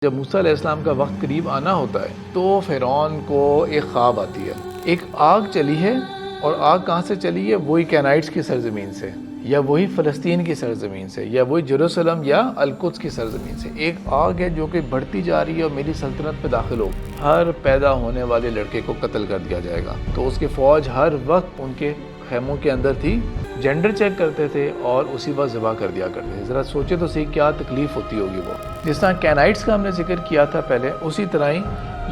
جب موسیٰ علیہ السلام کا وقت قریب آنا ہوتا ہے تو فرعون کو ایک خواب آتی ہے، ایک آگ چلی ہے، اور آگ کہاں سے چلی ہے؟ وہی کینائٹس کی سرزمین سے، یا وہی فلسطین کی سرزمین سے، یا وہی جیروسلم یا القدس کی سرزمین سے۔ ایک آگ ہے جو کہ بڑھتی جا رہی ہے اور میری سلطنت پہ داخل ہو، ہر پیدا ہونے والے لڑکے کو قتل کر دیا جائے گا۔ تو اس کی فوج ہر وقت ان کے خیموں کے اندر تھی، جینڈر چیک کرتے تھے اور اسی وقت ذبح کر دیا کرتے تھے۔ ذرا سوچے تو صحیح کیا تکلیف ہوتی ہوگی وہ۔ جس طرح کینائٹس کا ہم نے ذکر کیا تھا پہلے، اسی طرح ہی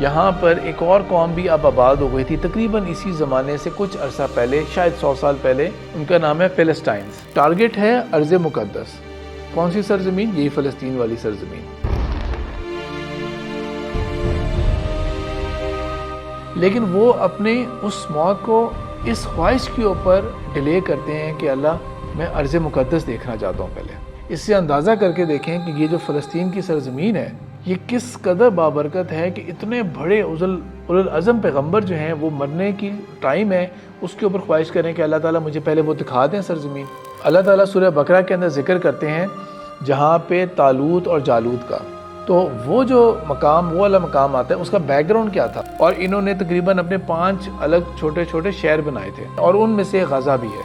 یہاں پر ایک اور قوم بھی اب آباد ہو گئی تھی تقریباً اسی زمانے سے کچھ عرصہ پہلے، شاید 100 سال پہلے۔ ان کا نام ہے فلسطائنز۔ ٹارگٹ ہے ارض مقدس۔ کون سی سرزمین؟ یہی فلسطین والی سرزمین۔ لیکن وہ اپنے اس موت کو اس خواہش کے اوپر ڈیلے کرتے ہیں کہ اللہ میں ارض مقدس دیکھنا چاہتا ہوں پہلے۔ اس سے اندازہ کر کے دیکھیں کہ یہ جو فلسطین کی سرزمین ہے یہ کس قدر بابرکت ہے کہ اتنے بڑے اولوالعزم پیغمبر جو ہیں وہ مرنے کی ٹائم ہے، اس کے اوپر خواہش کریں کہ اللہ تعالیٰ مجھے پہلے وہ دکھا دیں سرزمین۔ اللہ تعالیٰ سورہ بقرہ کے اندر ذکر کرتے ہیں جہاں پہ طالوت اور جالوت کا، تو وہ جو مقام، وہ والا مقام آتا ہے، اس کا بیک گراؤنڈ کیا تھا؟ اور انہوں نے تقریباً اپنے 5 الگ چھوٹے چھوٹے شہر بنائے تھے، اور ان میں سے غزہ بھی ہے۔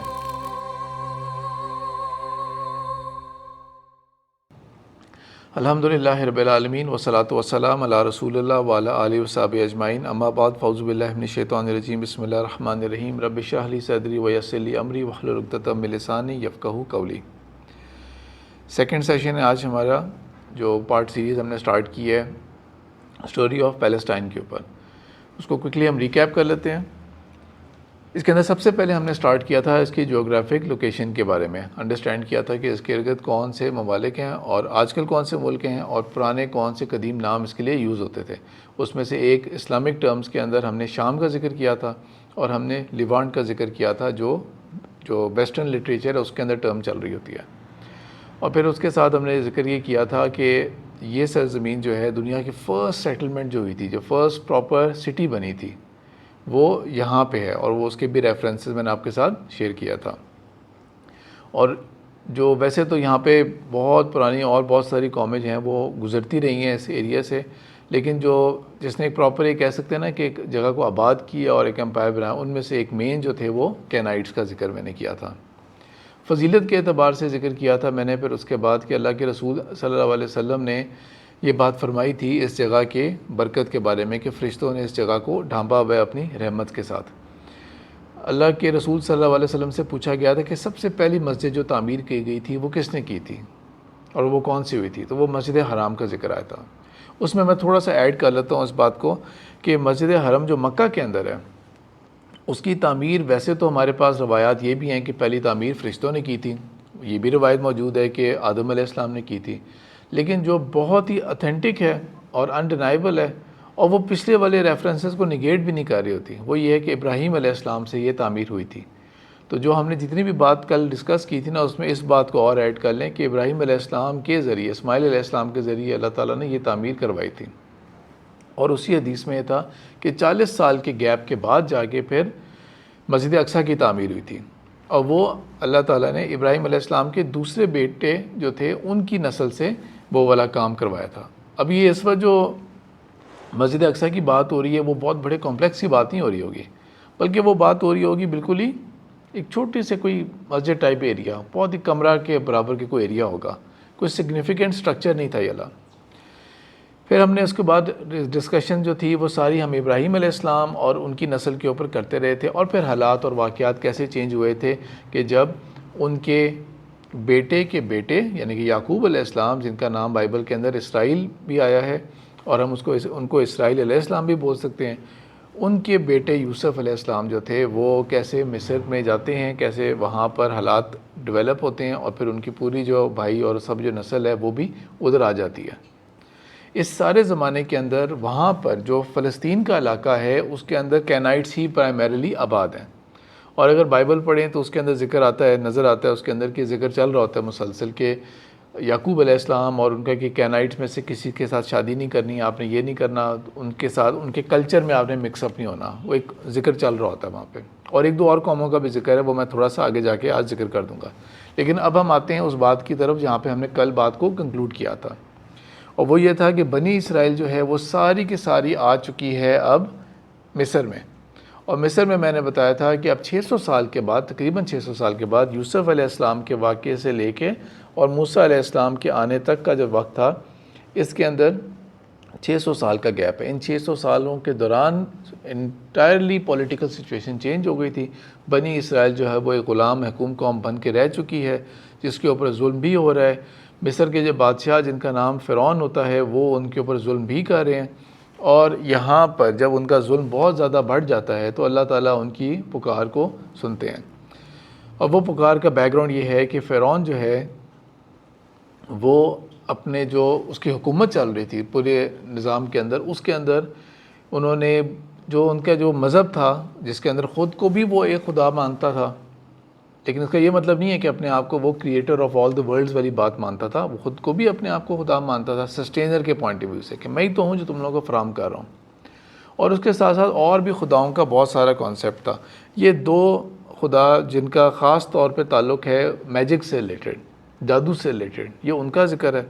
الحمدللہ رب العالمین والصلاة والسلام علی رسول اللہ وعلی آلہ وصحبہ اجمعین، اما بعد، فاعوذ باللہ من الشیطان الرجیم، بسم اللہ الرحمن الرحیم، رب اشرح لی صدری ویسر لی امری واحلل عقدۃ من لسانی یفقہوا قولی۔ سیکنڈ سیشن ہے آج ہمارا، جو پارٹ سیریز ہم نے سٹارٹ کی ہے اسٹوری آف پیلسٹائن کے اوپر۔ اس کو کوئکلی ہم ریکیپ کر لیتے ہیں۔ اس کے اندر سب سے پہلے ہم نے سٹارٹ کیا تھا اس کی جیوگرافک لوکیشن کے بارے میں، انڈرسٹینڈ کیا تھا کہ اس کے ارد کون سے ممالک ہیں اور آج کل کون سے ملک ہیں، اور پرانے کون سے قدیم نام اس کے لیے یوز ہوتے تھے۔ اس میں سے ایک اسلامک ٹرمز کے اندر ہم نے شام کا ذکر کیا تھا، اور ہم نے لیوانٹ کا ذکر کیا تھا جو ویسٹرن لٹریچر ہے اس کے اندر ٹرم چل رہی ہوتی ہے۔ اور پھر اس کے ساتھ ہم نے ذکر یہ کیا تھا کہ یہ سرزمین جو ہے دنیا کی فرسٹ سیٹلمنٹ جو ہوئی تھی، جو فرسٹ پراپر سٹی بنی تھی، وہ یہاں پہ ہے، اور وہ اس کے بھی ریفرنسز میں نے آپ کے ساتھ شیئر کیا تھا۔ اور جو ویسے تو یہاں پہ بہت پرانی اور بہت ساری قومیں جو ہیں وہ گزرتی رہی ہیں اس ایریا سے، لیکن جس نے ایک پراپر یہ کہہ سکتے ہیں نا کہ ایک جگہ کو آباد کیا اور ایک امپائر بنایا، ان میں سے ایک مین جو تھے وہ کینائٹس کا ذکر میں نے کیا تھا۔ فضیلت کے اعتبار سے ذکر کیا تھا میں نے پھر اس کے بعد کہ اللہ کے رسول صلی اللہ علیہ وسلم نے یہ بات فرمائی تھی اس جگہ کے برکت کے بارے میں کہ فرشتوں نے اس جگہ کو ڈھانپا ہوا ہے اپنی رحمت کے ساتھ۔ اللہ کے رسول صلی اللہ علیہ وسلم سے پوچھا گیا تھا کہ سب سے پہلی مسجد جو تعمیر کی گئی تھی وہ کس نے کی تھی اور وہ کون سی ہوئی تھی؟ تو وہ مسجد حرام کا ذکر آیا تھا۔ اس میں تھوڑا سا ایڈ کر لیتا ہوں اس بات کو کہ مسجد حرم جو مکہ کے اندر ہے، اس کی تعمیر ویسے تو ہمارے پاس روایات یہ بھی ہیں کہ پہلی تعمیر فرشتوں نے کی تھی، یہ بھی روایت موجود ہے کہ آدم علیہ السلام نے کی تھی، لیکن جو بہت ہی اتھینٹک ہے اور انڈینائبل ہے، اور وہ پچھلے والے ریفرنسز کو نگیٹ بھی نہیں کر رہی ہوتی، وہ یہ ہے کہ ابراہیم علیہ السلام سے یہ تعمیر ہوئی تھی۔ تو جو ہم نے جتنی بھی بات کل ڈسکس کی تھی نا، اس میں اس بات کو اور ایڈ کر لیں کہ ابراہیم علیہ السلام کے ذریعے، اسماعیل علیہ السلام کے ذریعے اللہ تعالیٰ نے یہ تعمیر کروائی تھی۔ اور اسی حدیث میں یہ تھا کہ 40 سال کے گیپ کے بعد جا کے پھر مسجد اقصیٰ کی تعمیر ہوئی تھی، اور وہ اللہ تعالیٰ نے ابراہیم علیہ السلام کے دوسرے بیٹے جو تھے ان کی نسل سے وہ والا کام کروایا تھا۔ اب یہ اس وقت جو مسجد اقصیٰ کی بات ہو رہی ہے وہ بہت بڑے کمپلیکس کی بات نہیں ہو رہی ہوگی، بلکہ وہ بات ہو رہی ہوگی بالکل ہی ایک چھوٹی سے کوئی مسجد ٹائپ ایریا، بہت ہی کمرہ کے برابر کے کوئی ایریا ہوگا، کوئی سگنیفیکنٹ سٹرکچر نہیں تھا یہ اللہ۔ پھر ہم نے اس کے بعد ڈسکشن جو تھی وہ ساری ہم ابراہیم علیہ السلام اور ان کی نسل کے اوپر کرتے رہے تھے، اور پھر حالات اور واقعات کیسے چینج ہوئے تھے کہ جب ان کے بیٹے کے بیٹے یعنی کہ یعقوب علیہ السلام، جن کا نام بائبل کے اندر اسرائیل بھی آیا ہے اور ہم ان کو اسرائیل علیہ السلام بھی بول سکتے ہیں، ان کے بیٹے یوسف علیہ السلام جو تھے وہ کیسے مصر میں جاتے ہیں، کیسے وہاں پر حالات ڈیولپ ہوتے ہیں، اور پھر ان کی پوری جو بھائی اور سب جو نسل ہے وہ بھی ادھر آ جاتی ہے۔ اس سارے زمانے کے اندر وہاں پر جو فلسطین کا علاقہ ہے اس کے اندر کینائٹس ہی پرائمریلی آباد ہیں، اور اگر بائبل پڑھیں تو اس کے اندر ذکر آتا ہے، نظر آتا ہے اس کے اندر کہ ذکر چل رہا ہوتا ہے مسلسل کہ یعقوب علیہ السلام اور ان کا کہ کینائٹس میں سے کسی کے ساتھ شادی نہیں کرنی، آپ نے یہ نہیں کرنا، ان کے ساتھ ان کے کلچر میں آپ نے مکس اپ نہیں ہونا، وہ ایک ذکر چل رہا ہوتا ہے وہاں پہ۔ اور ایک دو اور قوموں کا بھی ذکر ہے، وہ میں تھوڑا سا آگے جا کے آج ذکر کر دوں گا، لیکن اب ہم آتے ہیں اس بات کی طرف جہاں پہ ہم نے کل بات کو کنکلوڈ کیا تھا۔ اور وہ یہ تھا کہ بنی اسرائیل جو ہے وہ ساری کی ساری آ چکی ہے اب مصر میں. اور مصر میں نے بتایا تھا کہ اب 600 سال کے بعد، تقریباً 600 سال کے بعد، یوسف علیہ السلام کے واقعے سے لے کے اور موسیٰ علیہ السلام کے آنے تک کا جو وقت تھا، اس کے اندر 600 سال کا گیپ ہے. ان 600 سالوں کے دوران انٹائرلی پولیٹیکل سچویشن چینج ہو گئی تھی. بنی اسرائیل جو ہے وہ ایک غلام محکوم قوم بن کے رہ چکی ہے، جس کے اوپر ظلم بھی ہو رہا ہے. مصر کے جو بادشاہ جن کا نام فرعون ہوتا ہے وہ ان کے اوپر ظلم بھی کر رہے ہیں. اور یہاں پر جب ان کا ظلم بہت زیادہ بڑھ جاتا ہے تو اللہ تعالیٰ ان کی پکار کو سنتے ہیں. اور وہ پکار کا بیک گراؤنڈ یہ ہے کہ فرعون جو ہے وہ اپنے جو اس کی حکومت چل رہی تھی پورے نظام کے اندر، اس کے اندر انہوں نے جو ان کا جو مذہب تھا، جس کے اندر خود کو بھی وہ ایک خدا مانتا تھا، لیکن اس کا یہ مطلب نہیں ہے کہ اپنے آپ کو وہ creator of all the worlds والی بات مانتا تھا. وہ خود کو بھی اپنے آپ کو خدا مانتا تھا سسٹینر کے پوائنٹ آف ویو سے، کہ میں ہی تو ہوں جو تم لوگوں کو فراہم کر رہا ہوں. اور اس کے ساتھ ساتھ اور بھی خداؤں کا بہت سارا کانسیپٹ تھا. یہ دو خدا جن کا خاص طور پہ تعلق ہے میجک سے ریلیٹڈ، جادو سے ریلیٹڈ، یہ ان کا ذکر ہے.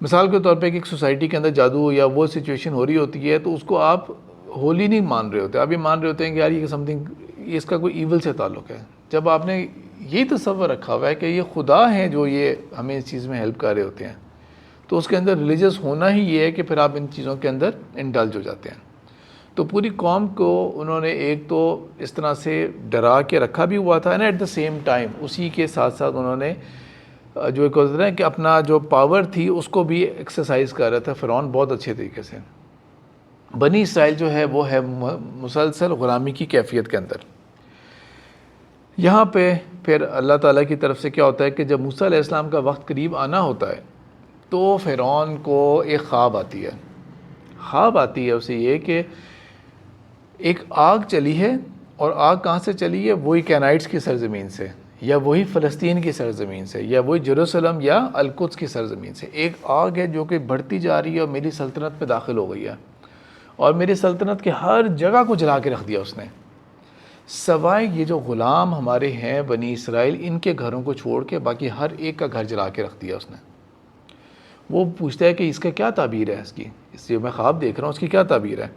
مثال کے طور پہ کہ ایک سوسائٹی کے اندر جادو یا وہ سچویشن ہو رہی ہوتی ہے تو اس کو آپ ہولی نہیں مان رہے ہوتے، آپ یہ مان رہے ہوتے ہیں کہ یار یہ سم تھنگ، اس کا کوئی ایول سے تعلق ہے. جب آپ نے یہ تصور رکھا ہوا ہے کہ یہ خدا ہیں جو یہ ہمیں اس چیز میں ہیلپ کر رہے ہوتے ہیں، تو اس کے اندر ریلیجس ہونا ہی یہ ہے کہ پھر آپ ان چیزوں کے اندر انڈلج ہو جاتے ہیں. تو پوری قوم کو انہوں نے ایک تو اس طرح سے ڈرا کے رکھا بھی ہوا تھا، and at the same time اسی کے ساتھ ساتھ انہوں نے جو ایک ہوتا ہے کہ اپنا جو پاور تھی اس کو بھی ایکسرسائز کر رہا تھا فرعون بہت اچھے طریقے سے. بنی اسرائیل جو ہے وہ ہے مسلسل غلامی کی کیفیت کے اندر. یہاں پہ پھر اللہ تعالیٰ کی طرف سے کیا ہوتا ہے کہ جب موسیٰ علیہ السلام کا وقت قریب آنا ہوتا ہے تو فرعون کو ایک خواب آتی ہے. خواب آتی ہے اسے یہ کہ ایک آگ چلی ہے، اور آگ کہاں سے چلی ہے؟ وہی کینائٹس کی سرزمین سے، یا وہی فلسطین کی سرزمین سے، یا وہی جیروسلم یا القدس کی سرزمین سے. ایک آگ ہے جو کہ بڑھتی جا رہی ہے اور میری سلطنت پہ داخل ہو گئی ہے، اور میری سلطنت کے ہر جگہ کو جلا کے رکھ دیا اس نے، سوائے یہ جو غلام ہمارے ہیں بنی اسرائیل، ان کے گھروں کو چھوڑ کے باقی ہر ایک کا گھر جلا کے رکھ دیا اس نے. وہ پوچھتا ہے کہ اس کا کیا تعبیر ہے، اس جو میں خواب دیکھ رہا ہوں اس کی کیا تعبیر ہے؟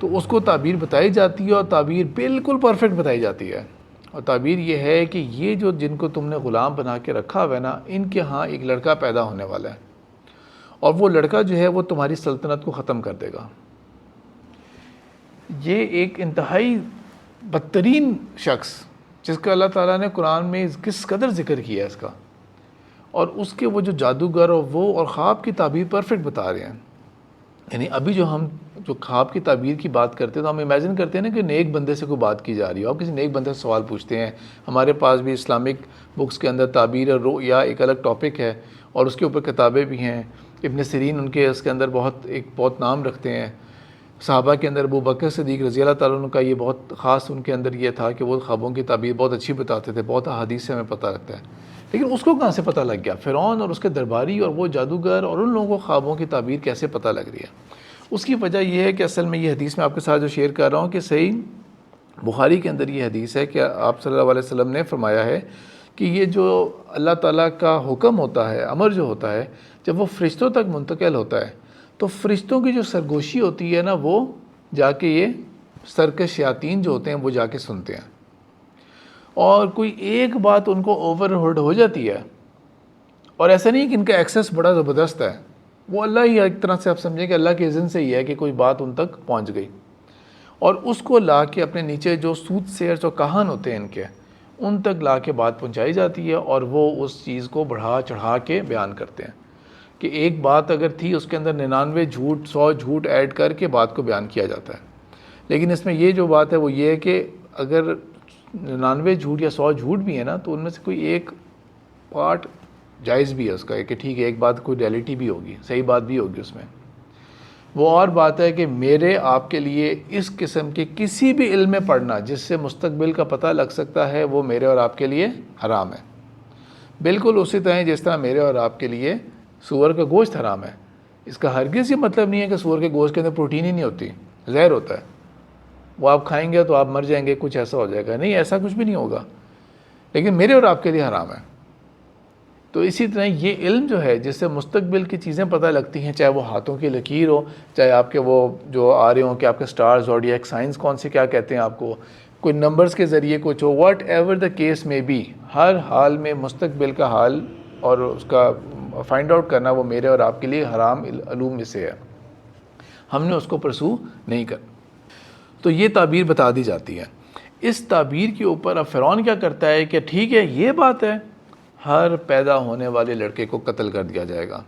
تو اس کو تعبیر بتائی جاتی ہے، اور تعبیر بالکل پرفیکٹ بتائی جاتی ہے. اور تعبیر یہ ہے کہ یہ جو جن کو تم نے غلام بنا کے رکھا ہوا ہے نا، ان کے ہاں ایک لڑکا پیدا ہونے والا ہے، اور وہ لڑکا جو ہے وہ تمہاری سلطنت کو ختم کر دے گا. یہ ایک انتہائی بدترین شخص جس کا اللہ تعالیٰ نے قرآن میں کس قدر ذکر کیا ہے اس کا، اور اس کے وہ جو جادوگر اور خواب کی تعبیر پرفیکٹ بتا رہے ہیں. یعنی ابھی جو ہم جو خواب کی تعبیر کی بات کرتے ہیں تو ہم امیجن کرتے ہیں نا کہ نیک بندے سے کوئی بات کی جا رہی ہے، اور کسی نیک بندے سے سوال پوچھتے ہیں. ہمارے پاس بھی اسلامک بکس کے اندر تعبیر رؤیا ایک الگ ٹاپک ہے، اور اس کے اوپر کتابیں بھی ہیں. ابن سیرین ان کے اس کے اندر بہت نام رکھتے ہیں. صحابہ کے اندر ابو بکر صدیق رضی اللہ تعالیٰ عنہ کا یہ بہت خاص ان کے اندر یہ تھا کہ وہ خوابوں کی تعبیر بہت اچھی بتاتے تھے، بہت احادیث سے ہمیں پتہ لگتا ہے. لیکن اس کو کہاں سے پتہ لگ گیا؟ فرعون اور اس کے درباری اور وہ جادوگر اور ان لوگوں کو خوابوں کی تعبیر کیسے پتہ لگ رہی ہے؟ اس کی وجہ یہ ہے کہ اصل میں یہ حدیث میں آپ کے ساتھ جو شیئر کر رہا ہوں کہ صحیح بخاری کے اندر یہ حدیث ہے کہ آپ صلی اللہ علیہ وسلم نے فرمایا ہے کہ یہ جو اللہ تعالیٰ کا حکم ہوتا ہے، امر جو ہوتا ہے، جب وہ فرشتوں تک منتقل ہوتا ہے تو فرشتوں کی جو سرگوشی ہوتی ہے نا، وہ جا کے یہ سرکش شیاطین جو ہوتے ہیں وہ جا کے سنتے ہیں، اور کوئی ایک بات ان کو اوور ہرڈ ہو جاتی ہے. اور ایسا نہیں کہ ان کا ایکسیس بڑا زبردست ہے، وہ اللہ ہی ایک طرح سے آپ سمجھیں کہ اللہ کے اذن سے ہی ہے کہ کوئی بات ان تک پہنچ گئی، اور اس کو لا کے اپنے نیچے جو سوت سیرز اور کہان ہوتے ہیں ان تک لا کے بات پہنچائی جاتی ہے، اور وہ اس چیز کو بڑھا چڑھا کے بیان کرتے ہیں کہ ایک بات اگر تھی اس کے اندر 99 جھوٹ 100 جھوٹ ایڈ کر کے بات کو بیان کیا جاتا ہے. لیکن اس میں یہ جو بات ہے وہ یہ ہے کہ اگر 99 جھوٹ یا 100 جھوٹ بھی ہے نا، تو ان میں سے کوئی ایک پارٹ جائز بھی ہے اس کا، کہ ٹھیک ہے ایک بات کوئی ریئلٹی بھی ہوگی، صحیح بات بھی ہوگی اس میں. وہ اور بات ہے کہ میرے آپ کے لیے اس قسم کے کسی بھی علم میں پڑھنا جس سے مستقبل کا پتہ لگ سکتا ہے، وہ میرے اور آپ کے لیے حرام ہے. بالکل اسی طرح جس طرح میرے اور آپ کے لیے سور کا گوشت حرام ہے. اس کا ہرگز یہ مطلب نہیں ہے کہ سور کے گوشت کے اندر پروٹین ہی نہیں ہوتی، زہر ہوتا ہے، وہ آپ کھائیں گے تو آپ مر جائیں گے، کچھ ایسا ہو جائے گا. نہیں، ایسا کچھ بھی نہیں ہوگا، لیکن میرے اور آپ کے لیے حرام ہے. تو اسی طرح یہ علم جو ہے جس سے مستقبل کی چیزیں پتہ لگتی ہیں، چاہے وہ ہاتھوں کی لکیر ہو، چاہے آپ کے وہ جو آ رہے ہوں کہ آپ کے سٹار زوڈیاک سائنس کون سے کیا کہتے ہیں آپ کو، کوئی نمبرز کے ذریعے کچھ ہو، واٹ ایور دا کیس میں بی، ہر حال میں مستقبل کا حال اور اس کا فائنڈ آؤٹ کرنا وہ میرے اور آپ کے لیے حرام علوم میں سے ہے، ہم نے اس کو پرسو نہیں کرنا۔ تو یہ تعبیر بتا دی جاتی ہے۔ اس تعبیر کے اوپر اب فرعون کیا کرتا ہے کہ ٹھیک ہے یہ بات ہے، ہر پیدا ہونے والے لڑکے کو قتل کر دیا جائے گا۔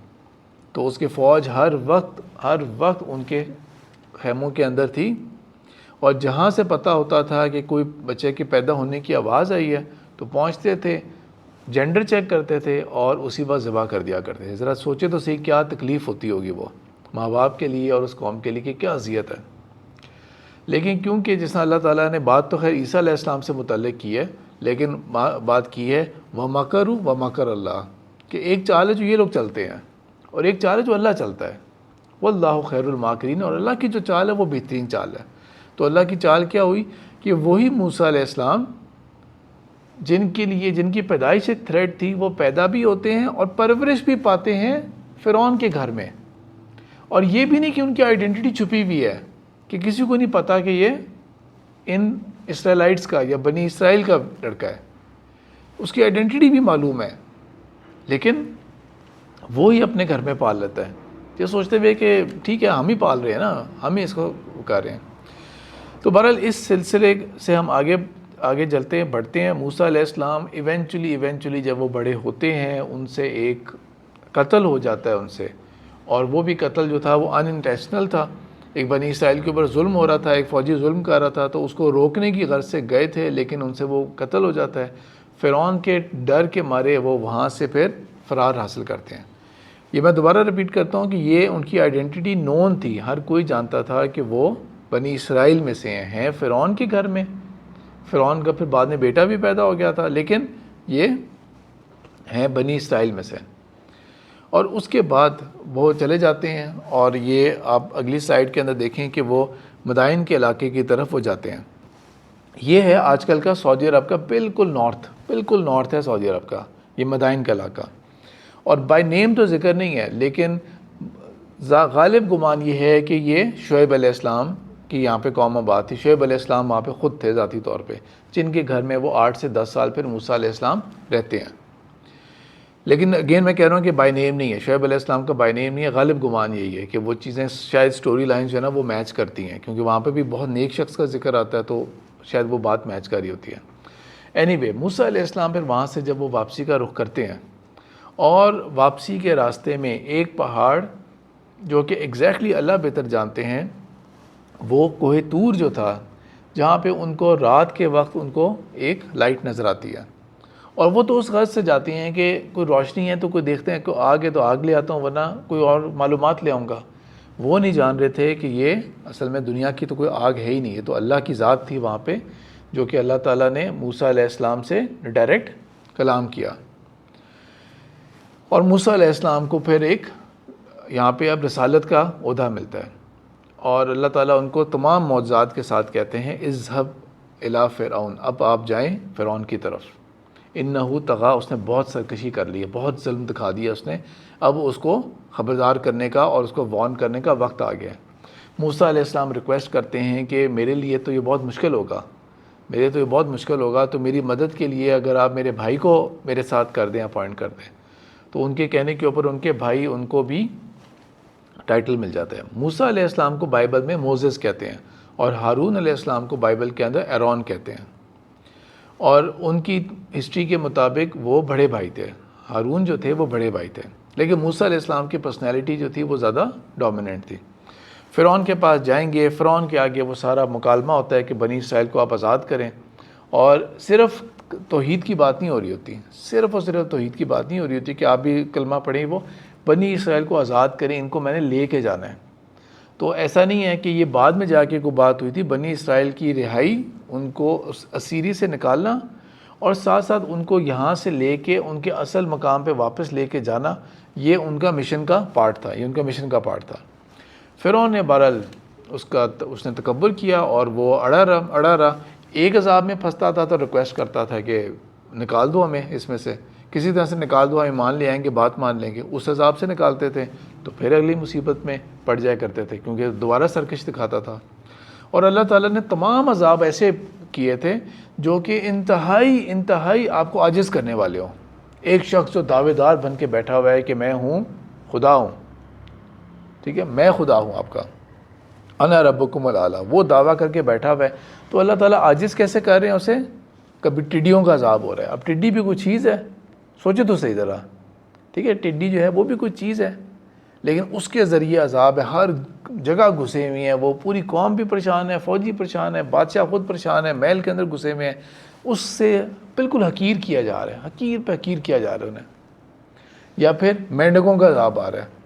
تو اس کی فوج ہر وقت ان کے خیموں کے اندر تھی، اور جہاں سے پتہ ہوتا تھا کہ کوئی بچے کے پیدا ہونے کی آواز آئی ہے تو پہنچتے تھے، جینڈر چیک کرتے تھے اور اسی وقت ذبح کر دیا کرتے تھے۔ ذرا سوچے تو صحیح کیا تکلیف ہوتی ہوگی وہ ماں باپ کے لیے اور اس قوم کے لیے کہ کیا اذیت ہے۔ لیکن کیونکہ جس طرح اللہ تعالیٰ نے بات تو خیر عیسیٰ علیہ السلام سے متعلق کی ہے، لیکن بات کی ہے وَمَكَرُوا وَمَكَرَ اللَّهُ، کہ ایک چال ہے جو یہ لوگ چلتے ہیں اور ایک چال ہے جو اللہ چلتا ہے، وَاللَّهُ خَيْرُ الْمَاكِرِينَ، اور اللہ کی جو چال ہے وہ بہترین چال ہے۔ تو اللہ کی چال کیا ہوئی کہ وہی موسیٰ علیہ السلام جن کے لیے جن کی پیدائش ایک تھریٹ تھی، وہ پیدا بھی ہوتے ہیں اور پرورش بھی پاتے ہیں فرعون کے گھر میں، اور یہ بھی نہیں کہ ان کی آئیڈینٹی چھپی ہوئی ہے کہ کسی کو نہیں پتا کہ یہ ان اسرائیلائٹس کا یا بنی اسرائیل کا لڑکا ہے، اس کی آئیڈینٹی بھی معلوم ہے، لیکن وہ ہی اپنے گھر میں پال لیتا ہے، یہ سوچتے ہوئے کہ ٹھیک ہے ہم ہی پال رہے ہیں نا، ہم ہی اس کو کر رہے ہیں۔ تو بہرحال اس سلسلے سے ہم آگے چلتے ہیں، بڑھتے ہیں۔ موسیٰ علیہ السلام ایونچولی جب وہ بڑے ہوتے ہیں، ان سے ایک قتل ہو جاتا ہے ان سے، اور وہ بھی قتل جو تھا وہ ان انٹینشنل تھا، ایک بنی اسرائیل کے اوپر ظلم ہو رہا تھا، ایک فوجی ظلم کر رہا تھا، تو اس کو روکنے کی غرض سے گئے تھے، لیکن ان سے وہ قتل ہو جاتا ہے۔ فرعون کے ڈر کے مارے وہ وہاں سے پھر فرار حاصل کرتے ہیں۔ یہ میں دوبارہ ریپیٹ کرتا ہوں کہ یہ ان کی آئیڈینٹی نون تھی، ہر کوئی جانتا تھا کہ وہ بنی اسرائیل میں سے ہیں فرعون کے گھر میں، فرعون کا پھر بعد میں بیٹا بھی پیدا ہو گیا تھا، لیکن یہ ہیں بنی اسرائیل میں سے۔ اور اس کے بعد وہ چلے جاتے ہیں، اور یہ آپ اگلی سائیڈ کے اندر دیکھیں کہ وہ مدائن کے علاقے کی طرف وہ جاتے ہیں۔ یہ ہے آج کل کا سعودی عرب کا بالکل نارتھ ہے سعودی عرب کا، یہ مدائن کا علاقہ، اور بائی نیم تو ذکر نہیں ہے، لیکن غالب گمان یہ ہے کہ یہ شعیب علیہ السلام کی یہاں پہ قوم آباد تھی۔ شعیب علیہ السلام وہاں پہ خود تھے ذاتی طور پہ، جن کے گھر میں وہ 8 سے 10 سال پھر موسیٰ علیہ السلام رہتے ہیں۔ لیکن اگین میں کہہ رہا ہوں کہ بائی نیم نہیں ہے، شعیب علیہ السلام کا بائی نیم نہیں ہے، غالب گمان یہی ہے کہ وہ چیزیں شاید سٹوری لائنز جو ہے نا وہ میچ کرتی ہیں، کیونکہ وہاں پہ بھی بہت نیک شخص کا ذکر آتا ہے، تو شاید وہ بات میچ کر رہی ہوتی ہے۔ اینی وے موسیٰ علیہ السلام پھر وہاں سے جب وہ واپسی کا رخ کرتے ہیں، اور واپسی کے راستے میں ایک پہاڑ جو کہ ایگزیکٹلی اللہ بہتر جانتے ہیں، وہ کوہ طور جو تھا، جہاں پہ ان کو رات کے وقت ان کو ایک لائٹ نظر آتی ہے، اور وہ تو اس غرض سے جاتے ہیں کہ کوئی روشنی ہے تو کوئی دیکھتے ہیں کہ آگ ہے تو آگ لے آتا ہوں، ورنہ کوئی اور معلومات لے آؤں گا۔ وہ نہیں جان رہے تھے کہ یہ اصل میں دنیا کی تو کوئی آگ ہے ہی نہیں، ہے تو اللہ کی ذات تھی وہاں پہ، جو کہ اللہ تعالیٰ نے موسیٰ علیہ السلام سے ڈائریکٹ کلام کیا۔ اور موسیٰ علیہ السلام کو پھر ایک یہاں پہ اب رسالت کا عہدہ ملتا ہے، اور اللہ تعالیٰ ان کو تمام معجزات کے ساتھ کہتے ہیں اذهب الی فرعون، اب آپ جائیں فرعون کی طرف، انہ طغی، اس نے بہت سرکشی کر لی ہے، بہت ظلم دکھا دیا اس نے، اب اس کو خبردار کرنے کا اور اس کو وارن کرنے کا وقت آ گیا ہے۔ موسیٰ علیہ السلام ریکویسٹ کرتے ہیں کہ میرے لیے تو یہ بہت مشکل ہوگا، تو میری مدد کے لیے اگر آپ میرے بھائی کو میرے ساتھ کر دیں، اپوائنٹ کر دیں۔ تو ان کے کہنے کے اوپر ان کے بھائی ان کو بھی ٹائٹل مل جاتا ہے۔ موسیٰ علیہ السلام کو بائبل میں موزز کہتے ہیں، اور ہارون علیہ السلام کو بائبل کے اندر ایرون کہتے ہیں، اور ان کی ہسٹری کے مطابق وہ بڑے بھائی تھے، ہارون جو تھے وہ بڑے بھائی تھے، لیکن موسیٰ علیہ السلام کی پرسنالٹی جو تھی وہ زیادہ ڈومیننٹ تھی۔ فرعون کے پاس جائیں گے، فرعون کے آگے وہ سارا مکالمہ ہوتا ہے کہ بنی اسرائیل کو آپ آزاد کریں، اور صرف توحید کی بات نہیں ہو رہی ہوتی، صرف اور صرف توحید کی بات نہیں ہو رہی ہوتی کہ آپ بھی کلمہ پڑھیں، وہ بنی اسرائیل کو آزاد کریں، ان کو میں نے لے کے جانا ہے۔ تو ایسا نہیں ہے کہ یہ بعد میں جا کے کوئی بات ہوئی تھی، بنی اسرائیل کی رہائی، ان کو اسیری سے نکالنا، اور ساتھ ساتھ ان کو یہاں سے لے کے ان کے اصل مقام پہ واپس لے کے جانا، یہ ان کا مشن کا پارٹ تھا، فرعون نے بہرحال اس نے تکبر کیا، اور وہ اڑا رہا، ایک عذاب میں پھنستا تھا تو ریکویسٹ کرتا تھا کہ نکال دو ہمیں اس میں سے، کسی طرح سے نکال دو ہم ایمان لے آئیں گے، بات مان لیں گے، اس حساب سے نکالتے تھے تو پھر اگلی مصیبت میں پڑ جایا کرتے تھے، کیونکہ دوبارہ سرکش دکھاتا تھا۔ اور اللہ تعالیٰ نے تمام عذاب ایسے کیے تھے جو کہ انتہائی آپ کو عاجز کرنے والے ہوں۔ ایک شخص جو دعوے دار بن کے بیٹھا ہوا ہے کہ میں ہوں، خدا ہوں، ٹھیک ہے، میں خدا ہوں آپ کا، انا ربکم الاعلیٰ، وہ دعویٰ کر کے بیٹھا ہوا ہے، تو اللہ تعالیٰ عاجز کیسے کر رہے ہیں اسے؟ کبھی ٹڈیوں کا عذاب ہو رہا ہے۔ اب ٹڈی بھی کوئی چیز ہے، سوچے تو صحیح ذرا، ٹھیک ہے، ٹڈی جو ہے وہ بھی کوئی چیز ہے، لیکن اس کے ذریعے عذاب ہے، ہر جگہ گھسے ہوئے ہیں، وہ پوری قوم بھی پریشان ہے، فوجی پریشان ہے، بادشاہ خود پریشان ہے، محل کے اندر گھسے ہوئے ہیں، اس سے بالکل حقیر کیا جا رہا ہے، حقیر پہ حقیر کیا جا رہا ہے انہیں۔ یا پھر مینڈکوں کا عذاب آ رہا ہے،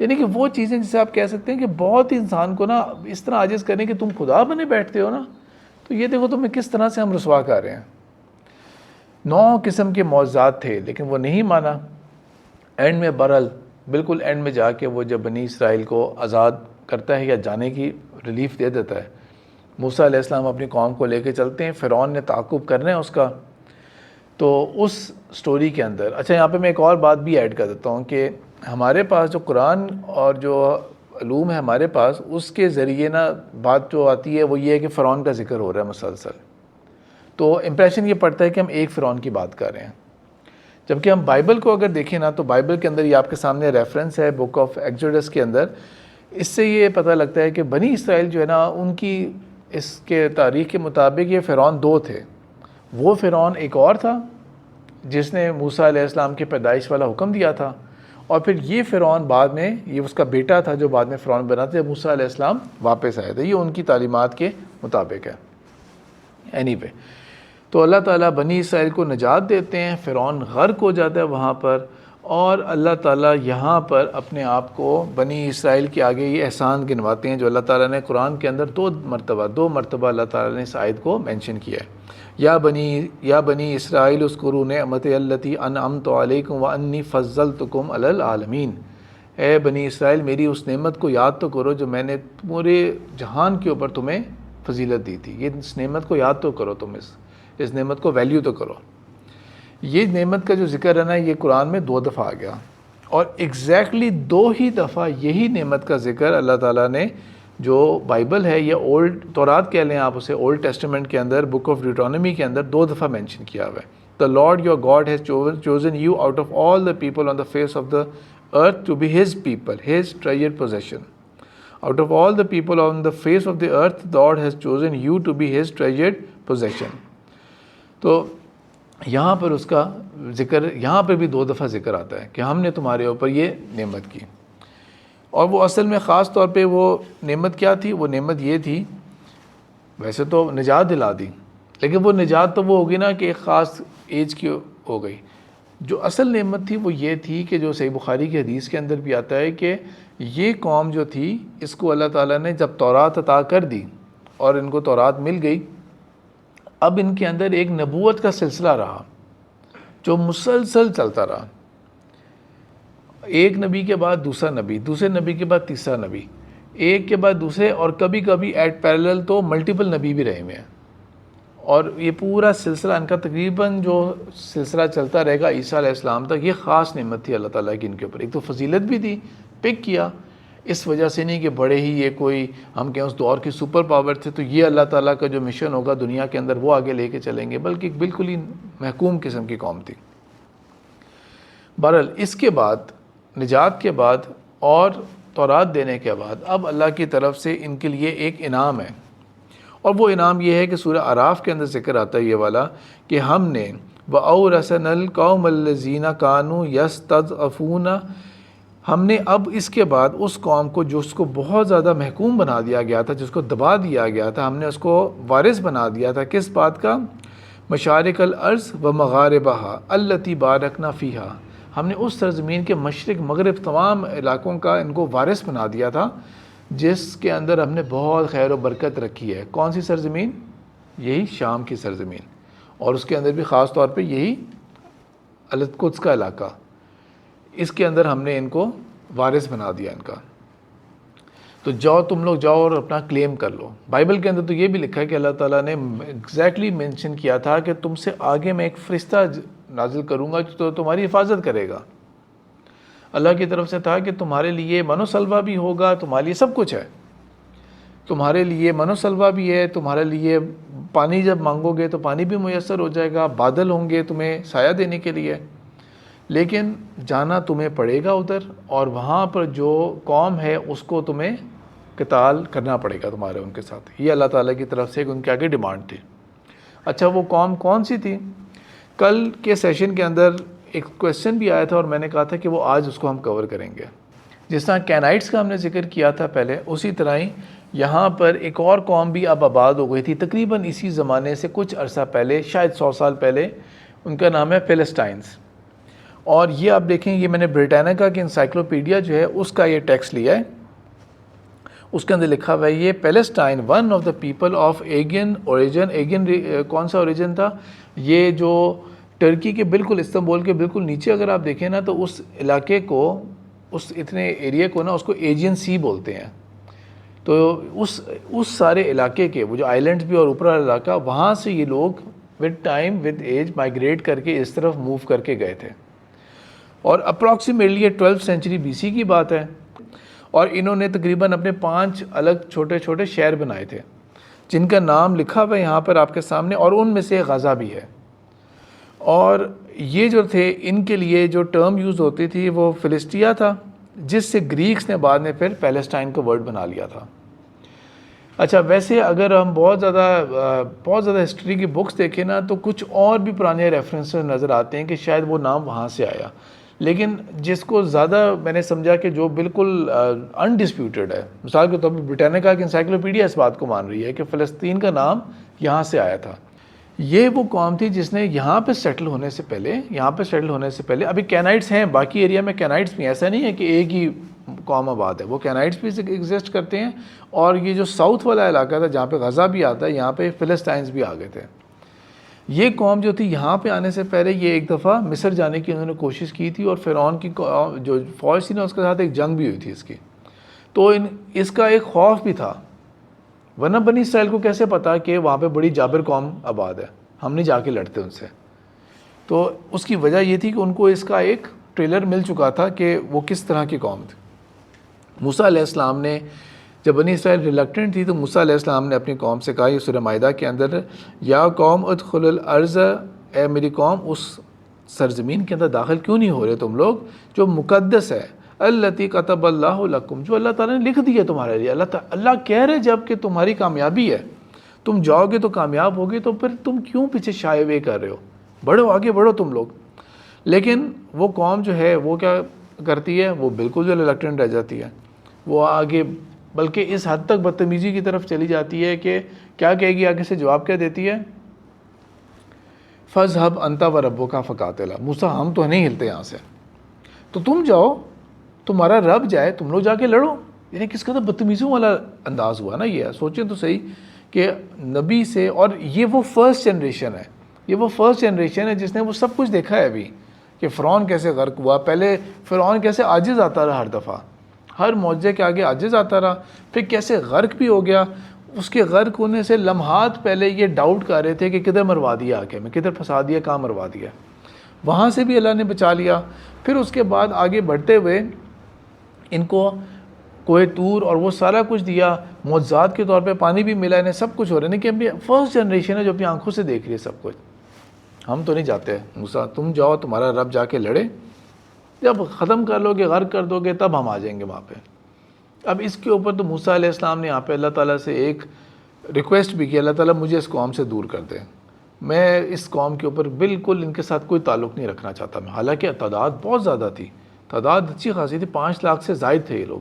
یعنی کہ وہ چیزیں جسے آپ کہہ سکتے ہیں کہ بہت ہی انسان کو نا اس طرح عاجز کریں کہ تم خدا بنے بیٹھتے ہو نا، تو یہ دیکھو تمہیں کس طرح سے ہم رسوا کر رہے ہیں۔ 9 قسم کے معجزات تھے لیکن وہ نہیں مانا۔ اینڈ میں برل بالکل اینڈ میں جا کے وہ جب بنی اسرائیل کو آزاد کرتا ہے یا جانے کی ریلیف دے دیتا ہے، موسیٰ علیہ السلام اپنی قوم کو لے کے چلتے ہیں، فرعون نے تعاقب کرنا ہے اس کا، تو اس سٹوری کے اندر اچھا یہاں پہ میں ایک اور بات بھی ایڈ کر دیتا ہوں کہ ہمارے پاس جو قرآن اور جو علوم ہے ہمارے پاس، اس کے ذریعے نا بات جو آتی ہے وہ یہ ہے کہ فرعون کا ذکر ہو رہا ہے مسلسل، تو امپریشن یہ پڑتا ہے کہ ہم ایک فرعون کی بات کر رہے ہیں، جبکہ ہم بائبل کو اگر دیکھیں نا تو بائبل کے اندر یہ آپ کے سامنے ریفرنس ہے بک آف ایکسوڈس کے اندر، اس سے یہ پتہ لگتا ہے کہ بنی اسرائیل جو ہے نا ان کی اس کے تاریخ کے مطابق یہ فرعون 2 تھے۔ وہ فرعون ایک اور تھا جس نے موسیٰ علیہ السلام کی پیدائش والا حکم دیا تھا، اور پھر یہ فرعون بعد میں یہ اس کا بیٹا تھا جو بعد میں فرعون بنا تھا جب موسیٰ علیہ السلام واپس آئے تھے، یہ ان کی تعلیمات کے مطابق ہے۔ اینی وے تو اللہ تعالیٰ بنی اسرائیل کو نجات دیتے ہیں، فرعون غرق ہو جاتا ہے وہاں پر، اور اللہ تعالیٰ یہاں پر اپنے آپ کو بنی اسرائیل کے آگے یہ احسان گنواتے ہیں جو اللہ تعالیٰ نے قرآن کے اندر 2 مرتبہ اللہ تعالیٰ نے اس آیت کو مینشن کیا ہے۔ یا بنی اسرائیل اذکروا نعمتی التی انعمت علیکم وانی فضلتکم علی العالمین، اے بنی اسرائیل میری اس نعمت کو یاد تو کرو جو میں نے پورے جہان کے اوپر تمہیں فضیلت دی تھی، یہ اس نعمت کو یاد تو کرو، تم اس نعمت کو ویلیو تو کرو۔ یہ نعمت کا جو ذکر ہے نا یہ قرآن میں 2 دفعہ آ گیا، اور ایگزیکٹلی 2 ہی دفعہ یہی نعمت کا ذکر اللہ تعالیٰ نے جو بائبل ہے یا اولڈ تورات کہہ لیں آپ اسے، اولڈ ٹیسٹمنٹ کے اندر بک آف ڈیوٹرانومی کے اندر 2 دفعہ مینشن کیا ہوا ہے۔ The Lord your God has chosen you out of all the people on the face of the earth to be his people, his treasured possession. Out of all the people on the face of the earth, the Lord has chosen you to be his treasured possession. تو یہاں پر اس کا ذکر، یہاں پر بھی 2 دفعہ ذکر آتا ہے کہ ہم نے تمہارے اوپر یہ نعمت کی، اور وہ اصل میں خاص طور پہ وہ نعمت کیا تھی؟ وہ نعمت یہ تھی، ویسے تو نجات دلا دی، لیکن وہ نجات تو وہ ہوگی نا کہ ایک خاص ایج کی ہو گئی، جو اصل نعمت تھی وہ یہ تھی کہ جو صحیح بخاری کی حدیث کے اندر بھی آتا ہے کہ یہ قوم جو تھی اس کو اللہ تعالیٰ نے جب تورات عطا کر دی اور ان کو تورات مل گئی، اب ان کے اندر ایک نبوت کا سلسلہ رہا جو مسلسل چلتا رہا، ایک نبی کے بعد دوسرا نبی، دوسرے نبی کے بعد تیسرا نبی، ایک کے بعد دوسرے، اور کبھی کبھی ایٹ پیرلل تو ملٹیپل نبی بھی رہے ہوئے ہیں، اور یہ پورا سلسلہ ان کا تقریباً جو سلسلہ چلتا رہے گا عیسیٰ علیہ السلام تک۔ یہ خاص نعمت تھی اللہ تعالیٰ کی ان کے اوپر، ایک تو فضیلت بھی دی، پک کیا، اس وجہ سے نہیں کہ بڑے ہی یہ کوئی ہم کہیں اس دور کی سپر پاور تھے تو یہ اللہ تعالیٰ کا جو مشن ہوگا دنیا کے اندر وہ آگے لے کے چلیں گے، بلکہ ایک بالکل ہی محکوم قسم کی قوم تھی۔ بہرحال اس کے بعد، نجات کے بعد اور تورات دینے کے بعد، اب اللہ کی طرف سے ان کے لیے ایک انعام ہے، اور وہ انعام یہ ہے کہ سورہ اعراف کے اندر ذکر آتا ہے یہ والا کہ ہم نے وَأَوْرَثَنَا الْقَوْمَ الَّذِينَ كَانُوا يَسْتَضْعَفُونَ، ہم نے اب اس کے بعد اس قوم کو جو اس کو بہت زیادہ محکوم بنا دیا گیا تھا، جس کو دبا دیا گیا تھا، ہم نے اس کو وارث بنا دیا تھا، کس بات کا؟ مشارق الارض و مغاربہا التی بارکنا فیہا، ہم نے اس سرزمین کے مشرق مغرب تمام علاقوں کا ان کو وارث بنا دیا تھا جس کے اندر ہم نے بہت خیر و برکت رکھی ہے۔ کون سی سرزمین؟ یہی شام کی سرزمین، اور اس کے اندر بھی خاص طور پہ یہی القدس کا علاقہ، اس کے اندر ہم نے ان کو وارث بنا دیا ان کا۔ تو جاؤ تم لوگ جاؤ اور اپنا کلیم کر لو۔ بائبل کے اندر تو یہ بھی لکھا ہے کہ اللہ تعالیٰ نے ایگزیکٹلی مینشن کیا تھا کہ تم سے آگے میں ایک فرشتہ نازل کروں گا تو تمہاری حفاظت کرے گا. اللہ کی طرف سے تھا کہ تمہارے لیے من و سلوہ بھی ہوگا, تمہارے لیے سب کچھ ہے, تمہارے لیے من و سلوہ بھی ہے, تمہارے لیے پانی جب مانگو گے تو پانی بھی میسر ہو جائے گا, بادل ہوں گے تمہیں سایہ دینے کے لیے. لیکن جانا تمہیں پڑے گا ادھر, اور وہاں پر جو قوم ہے اس کو تمہیں قتال کرنا پڑے گا تمہارے ان کے ساتھ. یہ اللہ تعالیٰ کی طرف سے ان کے آگے ڈیمانڈ تھی. اچھا وہ قوم کون سی تھی؟ کل کے سیشن کے اندر ایک کویسچن بھی آیا تھا اور میں نے کہا تھا کہ وہ آج اس کو ہم کور کریں گے. جس طرح کینائٹس کا ہم نے ذکر کیا تھا پہلے, اسی طرح ہی یہاں پر ایک اور قوم بھی اب آباد ہو گئی تھی تقریباً اسی زمانے سے کچھ عرصہ پہلے, شاید 100 سال پہلے. ان کا نام ہے فلسطائنز. اور یہ آپ دیکھیں, یہ میں نے بریٹانیکا کی انسائکلوپیڈیا جو ہے اس کا یہ ٹیکسٹ لیا ہے. اس کے اندر لکھا ہوا ہے یہ Palestine one of the people of Aegean origin. Aegean کون سا اوریجن تھا؟ یہ جو ٹرکی کے بالکل استنبول کے بالکل نیچے اگر آپ دیکھیں نا تو اس علاقے کو, اس اتنے ایریا کو نا اس کو ایجین سی بولتے ہیں. تو اس سارے علاقے کے وہ جو آئیلینڈز بھی اور اوپر والا علاقہ, وہاں سے یہ لوگ with time with age migrate کر کے اس طرف موو کر کے گئے تھے. اور اپروکسیمیٹلی یہ 12 سینچری BC کی بات ہے. اور انہوں نے تقریباً اپنے 5 الگ چھوٹے چھوٹے شہر بنائے تھے جن کا نام لکھا ہوا ہے یہاں پر آپ کے سامنے, اور ان میں سے غزہ بھی ہے. اور یہ جو تھے ان کے لیے جو ٹرم یوز ہوتی تھی وہ فلسطیہ تھا, جس سے گریکس نے بعد میں پھر پیلسٹائن کا ورڈ بنا لیا تھا. اچھا ویسے اگر ہم بہت زیادہ ہسٹری کی بکس دیکھیں نا تو کچھ اور بھی پرانے ریفرنسز نظر آتے ہیں کہ شاید وہ نام وہاں سے آیا. لیکن جس کو زیادہ میں نے سمجھا کہ جو بالکل انڈسپیوٹڈ ہے, مثال کے طور پر بریٹانیکا کی انسائکلوپیڈیا اس بات کو مان رہی ہے کہ فلسطین کا نام یہاں سے آیا تھا. یہ وہ قوم تھی جس نے یہاں پہ سیٹل ہونے سے پہلے ابھی کینائٹس ہیں باقی ایریا میں, کینائٹس بھی, ایسا نہیں ہے کہ ایک ہی قوم آباد ہے, وہ کینائٹس بھی ایگزسٹ کرتے ہیں. اور یہ جو ساؤتھ والا علاقہ تھا جہاں پہ غزہ بھی آتا ہے, یہاں پہ فلسطائنز بھی آ گئے تھے. یہ قوم جو تھی یہاں پہ آنے سے پہلے یہ ایک دفعہ مصر جانے کی انہوں نے کوشش کی تھی, اور فرعون کی جو فوج تھی نا اس کے ساتھ ایک جنگ بھی ہوئی تھی اس کی. تو اس کا ایک خوف بھی تھا, ورنہ بنی اسرائیل کو کیسے پتا کہ وہاں پہ بڑی جابر قوم آباد ہے, ہم نہیں جا کے لڑتے ان سے. تو اس کی وجہ یہ تھی کہ ان کو اس کا ایک ٹریلر مل چکا تھا کہ وہ کس طرح کی قوم تھی. موسیٰ علیہ السلام نے جب بنی اسرائیل ریلکٹنٹ تھی تو موسیٰ علیہ السلام نے اپنی قوم سے کہا, یہ سورہ مائدہ کے اندر, یا قوم ادخلوا الارض, اے میری قوم اس سرزمین کے اندر داخل کیوں نہیں ہو رہے تم لوگ جو مقدس ہے, التی کتب اللہ لکم, جو اللہ تعالیٰ نے لکھ دی ہے تمہارے لیے. اللہ کہہ رہے جب کہ تمہاری کامیابی ہے, تم جاؤ گے تو کامیاب ہوگے, تو پھر تم کیوں پیچھے شائے ہوئے کر رہے ہو؟ بڑھو, آگے بڑھو تم لوگ. لیکن وہ قوم جو ہے وہ کیا کرتی ہے, وہ بالکل جو ریلکٹنٹ رہ جاتی ہے. وہ آگے بلکہ اس حد تک بدتمیزی کی طرف چلی جاتی ہے کہ کیا کہے گی, آگے سے جواب کیا دیتی ہے, فَاذْهَبْ أَنْتَ وَرَبُّكَ فَقَاتِلَا, موسیٰ ہم تو نہیں ہلتے یہاں سے, تو تم جاؤ, تمہارا رب جائے, تم لوگ جا کے لڑو. یعنی کس قدر بدتمیزیوں والا انداز ہوا نا. یہ سوچیں تو صحیح کہ نبی سے, اور یہ وہ فرسٹ جنریشن ہے جس نے وہ سب کچھ دیکھا ہے ابھی, کہ فرعون کیسے غرق ہوا. پہلے فرعون کیسے عاجز آتا رہا, ہر دفعہ ہر معجزے کے آگے عاجز آتا رہا, پھر کیسے غرق بھی ہو گیا. اس کے غرق ہونے سے لمحات پہلے یہ ڈاؤٹ کر رہے تھے کہ کدھر مروا دیا, آ کے میں کدھر پھنسا دیا, کہاں مروا دیا. وہاں سے بھی اللہ نے بچا لیا. پھر اس کے بعد آگے بڑھتے ہوئے ان کو کوہ طور اور وہ سارا کچھ دیا, معجزات کے طور پہ پانی بھی ملا, انہیں سب کچھ ہو رہا ہے. کہ ابھی فرسٹ جنریشن ہے جو اپنی آنکھوں سے دیکھ رہی ہے سب کچھ. ہم تو نہیں جاتے. موسیٰ تم جاؤ, تمہارا رب جا کے لڑے, جب ختم کر لو گے, غرق کر دو گے, تب ہم آ جائیں گے وہاں پہ. اب اس کے اوپر تو موسیٰ علیہ السلام نے یہاں پہ اللہ تعالیٰ سے ایک ریکویسٹ بھی کی, اللہ تعالیٰ مجھے اس قوم سے دور کر دے, میں اس قوم کے اوپر بالکل ان کے ساتھ کوئی تعلق نہیں رکھنا چاہتا میں. حالانکہ تعداد بہت زیادہ تھی, تعداد اچھی خاصی تھی, 5 لاکھ سے زائد تھے یہ لوگ,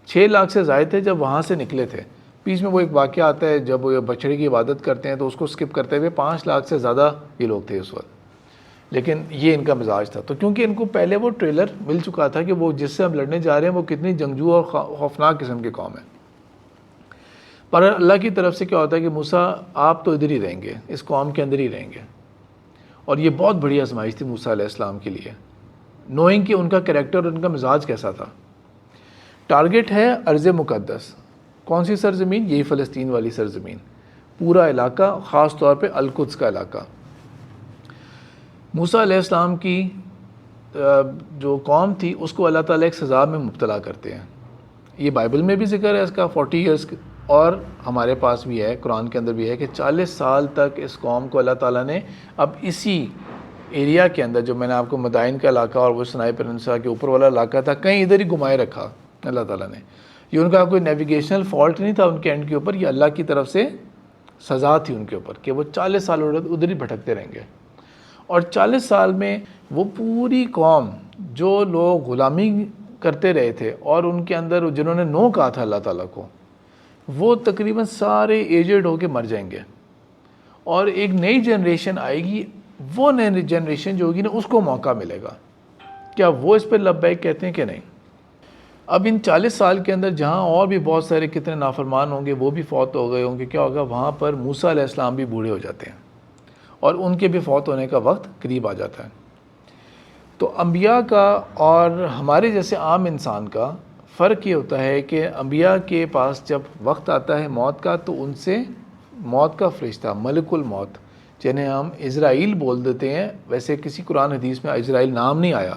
6 لاکھ سے زائد تھے جب وہاں سے نکلے تھے. بیچ میں وہ ایک واقعہ آتا ہے جب وہ بچڑے کی عبادت کرتے ہیں تو اس کو سکپ کرتے ہوئے 5 لاکھ سے زیادہ یہ لوگ تھے اس وقت. لیکن یہ ان کا مزاج تھا. تو کیونکہ ان کو پہلے وہ ٹریلر مل چکا تھا کہ وہ جس سے ہم لڑنے جا رہے ہیں وہ کتنی جنگجو اور خوفناک قسم کی قوم ہے. پر اللہ کی طرف سے کیا ہوتا ہے کہ موسیٰ آپ تو ادھر ہی رہیں گے, اس قوم کے اندر ہی رہیں گے. اور یہ بہت بڑی آزمائش تھی موسیٰ علیہ السلام کے لیے, نوئنگ کہ ان کا کریکٹر اور ان کا مزاج کیسا تھا. ٹارگٹ ہے ارض مقدس. کون سی سرزمین؟ یہی فلسطین والی سرزمین, پورا علاقہ, خاص طور پہ القدس کا علاقہ. موسیٰ علیہ السلام کی جو قوم تھی اس کو اللہ تعالیٰ ایک سزا میں مبتلا کرتے ہیں. یہ بائبل میں بھی ذکر ہے اس کا 40 ایئرس، اور ہمارے پاس بھی ہے، قرآن کے اندر بھی ہے کہ 40 سال تک اس قوم کو اللہ تعالیٰ نے اب اسی ایریا کے اندر، جو میں نے آپ کو مدائن کا علاقہ اور وہ سنائی پیننسلا کے اوپر والا علاقہ تھا، کہیں ادھر ہی گھمائے رکھا اللہ تعالیٰ نے. یہ ان کا کوئی نیویگیشنل فالٹ نہیں تھا ان کے اینڈ کے اوپر، یہ اللہ کی طرف سے سزا تھی ان کے اوپر کہ وہ 40 سال ادھر ہی بھٹکتے رہیں گے. اور 40 سال میں وہ پوری قوم جو لوگ غلامی کرتے رہے تھے اور ان کے اندر جنہوں نے نو کہا تھا اللہ تعالیٰ کو، وہ تقریباً سارے ایجڈ ہو کے مر جائیں گے، اور ایک نئی جنریشن آئے گی. وہ نئی جنریشن جو ہوگی نا، اس کو موقع ملے گا. کیا وہ اس پہ لبیک کہتے ہیں کہ نہیں؟ اب ان 40 سال کے اندر جہاں اور بھی بہت سارے کتنے نافرمان ہوں گے، وہ بھی فوت ہو گئے ہوں گے، کیا ہوگا؟ وہاں پر موسیٰ علیہ السلام بھی بوڑھے ہو جاتے ہیں اور ان کے بھی فوت ہونے کا وقت قریب آ جاتا ہے. تو انبیاء کا اور ہمارے جیسے عام انسان کا فرق یہ ہوتا ہے کہ انبیاء کے پاس جب وقت آتا ہے موت کا، تو ان سے موت کا فرشتہ ملک الموت، جنہیں ہم عزرائیل بول دیتے ہیں، ویسے کسی قرآن حدیث میں عزرائیل نام نہیں آیا،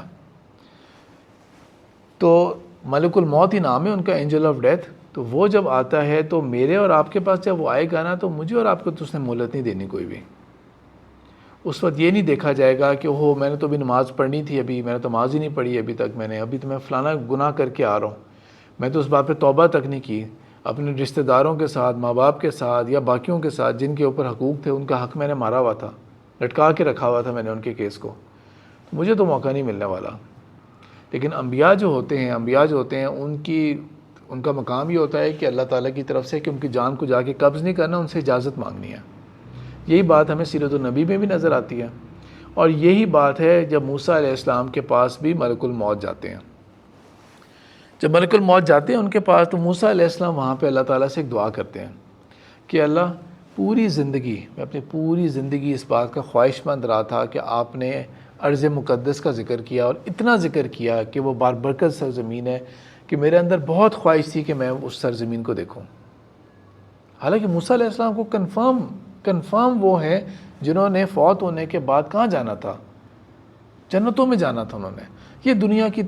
تو ملک الموت ہی نام ہے ان کا، اینجل آف ڈیتھ. تو وہ جب آتا ہے تو میرے اور آپ کے پاس جب وہ آئے گا نا، تو مجھے اور آپ کو تو اس نے مہلت نہیں دینی کوئی بھی. اس وقت یہ نہیں دیکھا جائے گا کہ اوہ میں نے تو ابھی نماز پڑھنی تھی، ابھی میں نے تو نماز ہی نہیں پڑھی ابھی تک، ابھی تو میں فلانا گناہ کر کے آ رہا ہوں، میں تو اس بات پہ توبہ تک نہیں کی. اپنے رشتہ داروں کے ساتھ، ماں باپ کے ساتھ یا باقیوں کے ساتھ جن کے اوپر حقوق تھے، ان کا حق میں نے مارا ہوا تھا، لٹکا کے رکھا ہوا تھا میں نے ان کے کیس کو، مجھے تو موقع نہیں ملنے والا. لیکن انبیاء جو ہوتے ہیں ان کا مقام یہ ہوتا ہے کہ اللہ تعالیٰ کی طرف سے کہ ان کی جان کو جا کے قبض نہیں کرنا، ان سے اجازت مانگنی ہے. یہی بات ہمیں سیرت النبی میں بھی نظر آتی ہے، اور یہی بات ہے جب موسیٰ علیہ السلام کے پاس بھی ملک الموت جاتے ہیں. جب ملک الموت جاتے ہیں ان کے پاس، تو موسیٰ علیہ السلام وہاں پہ اللہ تعالیٰ سے ایک دعا کرتے ہیں کہ اللہ پوری زندگی، میں اپنی پوری زندگی اس بات کا خواہش مند رہا تھا کہ آپ نے ارض مقدس کا ذکر کیا، اور اتنا ذکر کیا کہ وہ باربرکت سرزمین ہے کہ میرے اندر بہت خواہش تھی کہ میں اس سرزمین کو دیکھوں. حالانکہ موسیٰ علیہ السلام کو کنفرم وہ ہیں جنہوں نے فوت ہونے کے بعد کہاں جانا تھا؟ جنتوں میں جانا تھا انہوں نے. یہ دنیا کی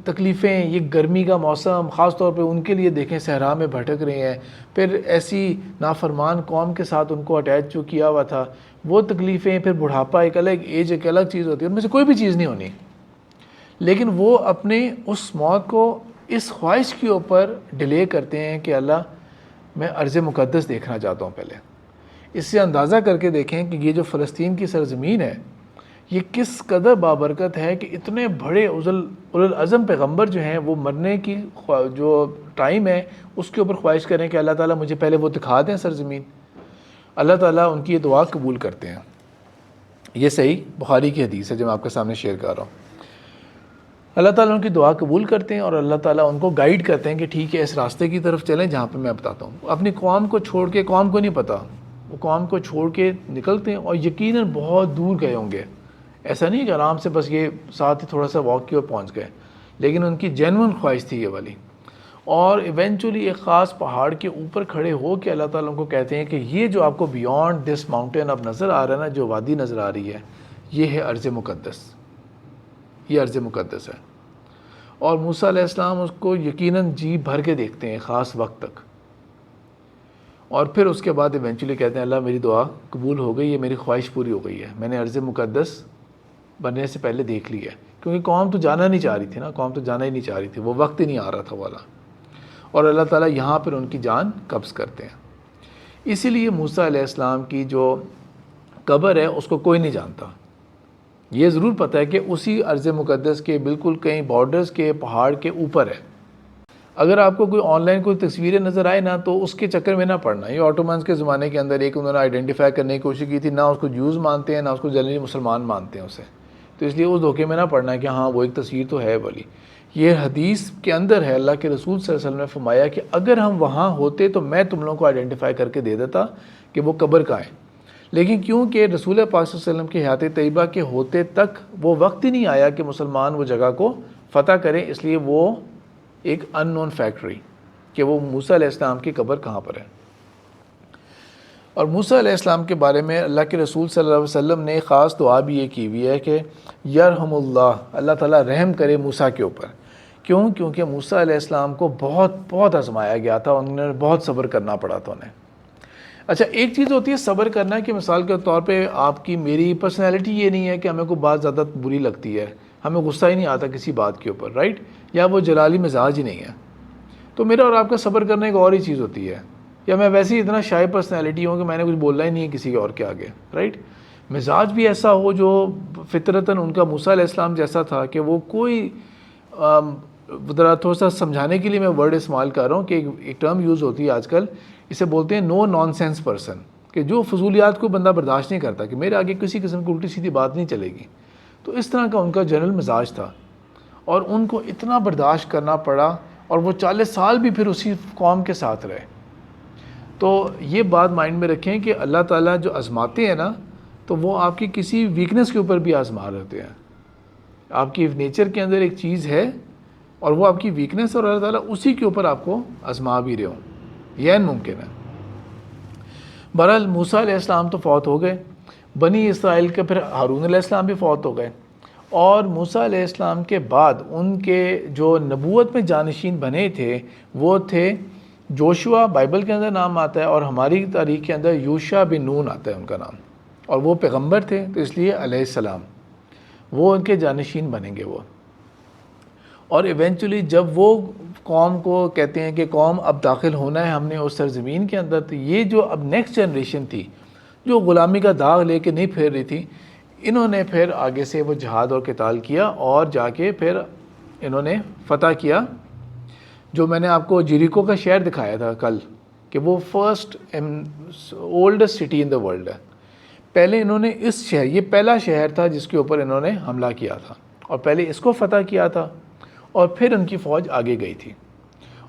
تکلیفیں، یہ گرمی کا موسم خاص طور پہ ان کے لیے دیکھیں، صحرا میں بھٹک رہے ہیں، پھر ایسی نافرمان قوم کے ساتھ ان کو اٹیچ جو کیا ہوا تھا، وہ تکلیفیں، پھر بڑھاپا، ایک الگ ایج، ایک الگ چیز ہوتی ہے، ان میں سے کوئی بھی چیز نہیں ہونی. لیکن وہ اپنے اس موت کو اس خواہش کے اوپر ڈیلے کرتے ہیں کہ اللہ میں ارض مقدس دیکھنا چاہتا ہوں پہلے. اس سے اندازہ کر کے دیکھیں کہ یہ جو فلسطین کی سرزمین ہے، یہ کس قدر بابرکت ہے کہ اتنے بڑے اولوالعزم پیغمبر جو ہیں، وہ مرنے کی جو ٹائم ہے اس کے اوپر خواہش کریں کہ اللہ تعالیٰ مجھے پہلے وہ دکھا دیں سرزمین. اللہ تعالیٰ ان کی یہ دعا قبول کرتے ہیں. یہ صحیح بخاری کی حدیث ہے جو میں آپ کے سامنے شیئر کر رہا ہوں. اللہ تعالیٰ ان کی دعا قبول کرتے ہیں، اور اللہ تعالیٰ ان کو گائیڈ کرتے ہیں کہ ٹھیک ہے اس راستے کی طرف چلیں جہاں پہ میں بتاتا ہوں. اپنی قوم کو چھوڑ کے، قوم کو نہیں پتہ، وہ قوم کو چھوڑ کے نکلتے ہیں، اور یقیناً بہت دور گئے ہوں گے. ایسا نہیں کہ آرام سے بس یہ ساتھ ہی تھوڑا سا واک کی اور پہنچ گئے، لیکن ان کی جینون خواہش تھی یہ والی. اور ایونچولی ایک خاص پہاڑ کے اوپر کھڑے ہو کے اللہ تعالیٰ ان کو کہتے ہیں کہ یہ جو آپ کو بیونڈ دس ماؤنٹین اب نظر آ رہا ہے نا، جو وادی نظر آ رہی ہے، یہ ہے ارض مقدس، یہ ارض مقدس ہے. اور موسیٰ علیہ السلام اس کو یقیناً جی بھر کے دیکھتے ہیں خاص وقت تک، اور پھر اس کے بعد ایونچولی کہتے ہیں اللہ میری دعا قبول ہو گئی، یہ میری خواہش پوری ہو گئی ہے، میں نے ارض مقدس بننے سے پہلے دیکھ لی ہے. کیونکہ قوم تو جانا نہیں چاہ رہی تھی نا، قوم تو جانا ہی نہیں چاہ رہی تھی، وہ وقت ہی نہیں آ رہا تھا والا. اور اللہ تعالیٰ یہاں پر ان کی جان قبض کرتے ہیں. اسی لیے موسیٰ علیہ السلام کی جو قبر ہے اس کو کوئی نہیں جانتا. یہ ضرور پتہ ہے کہ اسی ارض مقدس کے بالکل کئی بارڈرز کے پہاڑ کے اوپر ہے. اگر آپ کو کوئی آن لائن کوئی تصویریں نظر آئے نا، تو اس کے چکر میں نہ پڑنا. یہ آٹومنس کے زمانے کے اندر ایک انہوں نے آئیڈینٹیفائی کرنے کی کوشش کی تھی، نہ اس کو جوز مانتے ہیں، نہ اس کو جنرلی مسلمان مانتے ہیں اسے. تو اس لیے اس دھوکے میں نہ پڑنا کہ ہاں وہ ایک تصویر تو ہے والی. یہ حدیث کے اندر ہے، اللہ کے رسول صلی اللہ علیہ وسلم نے فرمایا کہ اگر ہم وہاں ہوتے تو میں تم لوگوں کو آئیڈینٹیفائی کر کے دے دیتا کہ وہ قبر کہاں ہے. لیکن کیونکہ رسول پاک صلی اللہ علیہ وسلم کی حیات طیبہ کے ہوتے تک وہ وقت ہی نہیں آیا کہ مسلمان وہ جگہ کو فتح کریں، اس لیے وہ ایک ان نون فیکٹ رہی کہ وہ موسیٰ علیہ السلام کی قبر کہاں پر ہے. اور موسیٰ علیہ السلام کے بارے میں اللہ کے رسول صلی اللہ علیہ وسلم نے خاص دعا بھی یہ کی ہوئی ہے کہ یرحم اللہ، اللہ تعالیٰ رحم کرے موسیٰ کے اوپر. کیونکہ موسیٰ علیہ السلام کو بہت آزمایا گیا تھا، انہوں نے بہت صبر کرنا پڑا تھا انہیں. اچھا، ایک چیز ہوتی ہے صبر کرنا کہ مثال کے طور پہ آپ کی میری پرسنالٹی یہ نہیں ہے کہ ہمیں کوئی بات زیادہ بری لگتی ہے، ہمیں غصہ ہی نہیں آتا کسی بات کے اوپر، رائٹ، یا وہ جلالی مزاج ہی نہیں ہے. تو میرا اور آپ کا صبر کرنے ایک اور ہی چیز ہوتی ہے. یا میں ویسے ہی اتنا شائع پرسنالٹی ہوں کہ میں نے کچھ بولنا ہی نہیں ہے کسی کے اور کے آگے، رائٹ. مزاج بھی ایسا ہو جو فطرتاً ان کا موسیٰ علیہ السلام جیسا تھا کہ وہ کوئی ذرا تھوڑا سا سمجھانے کے لیے میں ورڈ استعمال کر رہا ہوں کہ ایک ٹرم یوز ہوتی ہے آج کل، اسے بولتے ہیں نو نان سینس پرسن، کہ جو فضولیات کو بندہ برداشت نہیں کرتا، کہ میرے آگے کسی قسم کی الٹی سیدھی بات نہیں چلے گی. تو اس طرح کا ان کا جنرل مزاج تھا، اور ان کو اتنا برداشت کرنا پڑا، اور وہ 40 سال بھی پھر اسی قوم کے ساتھ رہے. تو یہ بات مائنڈ میں رکھیں کہ اللہ تعالیٰ جو آزماتے ہیں نا، تو وہ آپ کی کسی ویکنس کے اوپر بھی آزما رہتے ہیں. آپ کی نیچر کے اندر ایک چیز ہے اور وہ آپ کی ویکنس، اور اللہ تعالیٰ اسی کے اوپر آپ کو آزما بھی رہے ہوں، یہ ممکن ہے. بہرحال موسیٰ علیہ السلام تو فوت ہو گئے، بنی اسرائیل کے پھر ہارون علیہ السلام بھی فوت ہو گئے، اور موسیٰ علیہ السلام کے بعد ان کے جو نبوت میں جانشین بنے تھے وہ تھے جوشوا، بائبل کے اندر نام آتا ہے، اور ہماری تاریخ کے اندر یوشع بن نون آتا ہے ان کا نام، اور وہ پیغمبر تھے تو اس لیے علیہ السلام وہ ان کے جانشین بنیں گے وہ. اور ایونچولی جب وہ قوم کو کہتے ہیں کہ قوم اب داخل ہونا ہے ہم نے اس سرزمین کے اندر، تو یہ جو اب نیکسٹ جنریشن تھی جو غلامی کا داغ لے کے نہیں پھیر رہی تھی، انہوں نے پھر آگے سے وہ جہاد اور قتال کیا، اور جا کے پھر انہوں نے فتح کیا. جو میں نے آپ کو جیریکو کا شہر دکھایا تھا کل، کہ وہ first oldest city in the world ہے. پہلے انہوں نے اس شہر، یہ پہلا شہر تھا جس کے اوپر انہوں نے حملہ کیا تھا، اور پہلے اس کو فتح کیا تھا، اور پھر ان کی فوج آگے گئی تھی.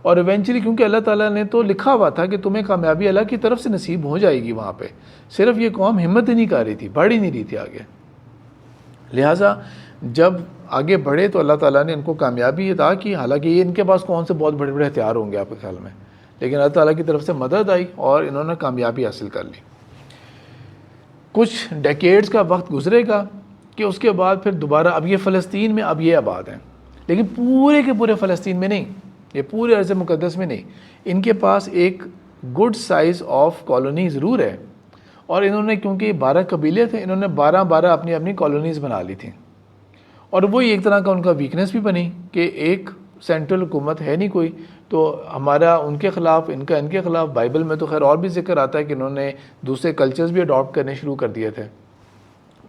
اور ایونچولی کیونکہ اللہ تعالیٰ نے تو لکھا ہوا تھا کہ تمہیں کامیابی اللہ کی طرف سے نصیب ہو جائے گی وہاں پہ، صرف یہ قوم ہمت ہی نہیں کر رہی تھی، بڑھ ہی نہیں رہی تھی آگے. لہٰذا جب آگے بڑھے تو اللہ تعالیٰ نے ان کو کامیابی عطا کی. حالانکہ یہ ان کے پاس کون سے بہت بڑے بڑے ہتھیار ہوں گے آپ کے خیال میں، لیکن اللہ تعالیٰ کی طرف سے مدد آئی اور انہوں نے کامیابی حاصل کر لی. کچھ ڈیکیڈز کا وقت گزرے گا کہ اس کے بعد پھر دوبارہ اب یہ فلسطین میں اب یہ آباد ہیں، لیکن پورے کے پورے فلسطین میں نہیں، یہ پورے ارض مقدس میں نہیں. ان کے پاس ایک گڈ سائز آف کالونی ضرور ہے، اور انہوں نے کیونکہ یہ 12 قبیلے تھے، انہوں نے 12 اپنی اپنی کالونیز بنا لی تھیں. اور وہی ایک طرح کا ان کا ویکنس بھی بنی کہ ایک سینٹرل حکومت ہے نہیں کوئی، تو ہمارا ان کے خلاف، ان کا ان کے خلاف. بائبل میں تو خیر اور بھی ذکر آتا ہے کہ انہوں نے دوسرے کلچرز بھی اڈاپٹ کرنے شروع کر دیے تھے،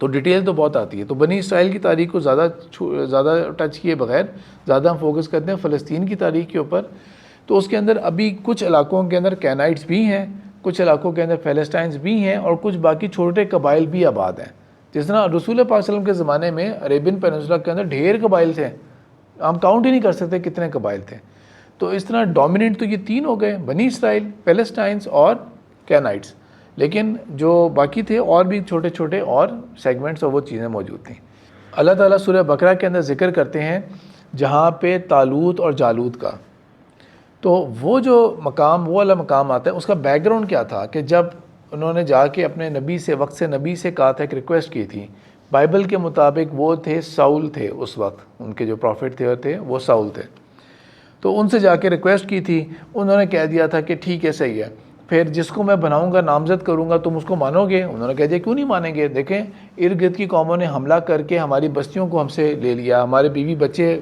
تو ڈیٹیل تو بہت آتی ہے. تو بنی اسرائیل کی تاریخ کو زیادہ ٹچ کیے بغیر زیادہ ہم فوکس کرتے ہیں فلسطین کی تاریخ کے اوپر. تو اس کے اندر ابھی کچھ علاقوں کے اندر کینائٹس بھی ہیں، کچھ علاقوں کے اندر فلسطینز بھی ہیں، اور کچھ باقی چھوٹے قبائل بھی آباد ہیں. جس طرح رسول پاک صلی اللہ علیہ وسلم کے زمانے میں عربین پیننسولا کے اندر ڈھیر قبائل تھے، ہم کاؤنٹ ہی نہیں کر سکتے کتنے قبائل تھے. تو اس طرح ڈومیننٹ تو یہ 3 ہو گئے، بنی اسرائیل، پیلسٹائنز اور کینائٹس، لیکن جو باقی تھے اور بھی چھوٹے چھوٹے اور سیگمنٹس اور وہ چیزیں موجود تھیں. اللہ تعالیٰ سورہ بقرہ کے اندر ذکر کرتے ہیں جہاں پہ طالوت اور جالوت کا. تو وہ جو مقام، وہ والا مقام آتا ہے، اس کا بیک گراؤنڈ کیا تھا کہ جب انہوں نے جا کے اپنے نبی سے کہا تھا، ایک ریکویسٹ کی تھی. بائبل کے مطابق وہ تھے ساؤل تھے اس وقت، ان کے جو پروفٹ تھے وہ ساؤل تھے. تو ان سے جا کے ریکویسٹ کی تھی، انہوں نے کہہ دیا تھا کہ ٹھیک ہے صحیح ہے، پھر جس کو میں بناؤں گا نامزد کروں گا تم اس کو مانو گے؟ انہوں نے کہہ دیا کیوں نہیں مانیں گے، دیکھیں ارد گرد کی قوموں نے حملہ کر کے ہماری بستیوں کو ہم سے لے لیا، ہمارے بیوی بچے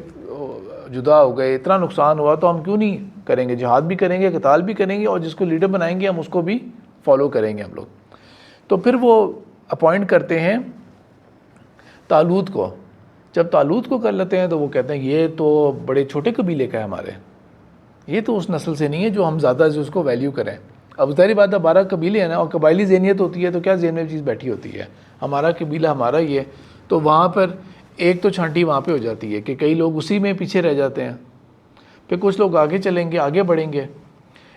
جدا ہو گئے، اتنا نقصان ہوا، تو ہم کیوں نہیں کریں گے، جہاد بھی کریں گے، قتال بھی کریں گے، اور جس کو لیڈر بنائیں گے ہم اس کو بھی فالو کریں گے ہم لوگ. تو پھر وہ اپوائنٹ کرتے ہیں طالوت کو. جب طالوت کو کر لیتے ہیں تو وہ کہتے ہیں یہ تو بڑے چھوٹے قبیلے کا ہے ہمارے، یہ تو اس نسل سے نہیں ہے جو ہم زیادہ سے اس کو ویلیو کریں. اب ظاہری بات ہے 12 قبیلے ہیں نا، اور قبائلی ذہنیت ہوتی ہے تو کیا ذہن میں چیز بیٹھی ہوتی ہے، ہمارا قبیلہ ہمارا ہی ہے. تو وہاں پر ایک تو چھانٹی وہاں پہ ہو جاتی ہے کہ کئی لوگ اسی میں پیچھے رہ جاتے ہیں، پھر کچھ لوگ آگے چلیں گے، آگے بڑھیں گے.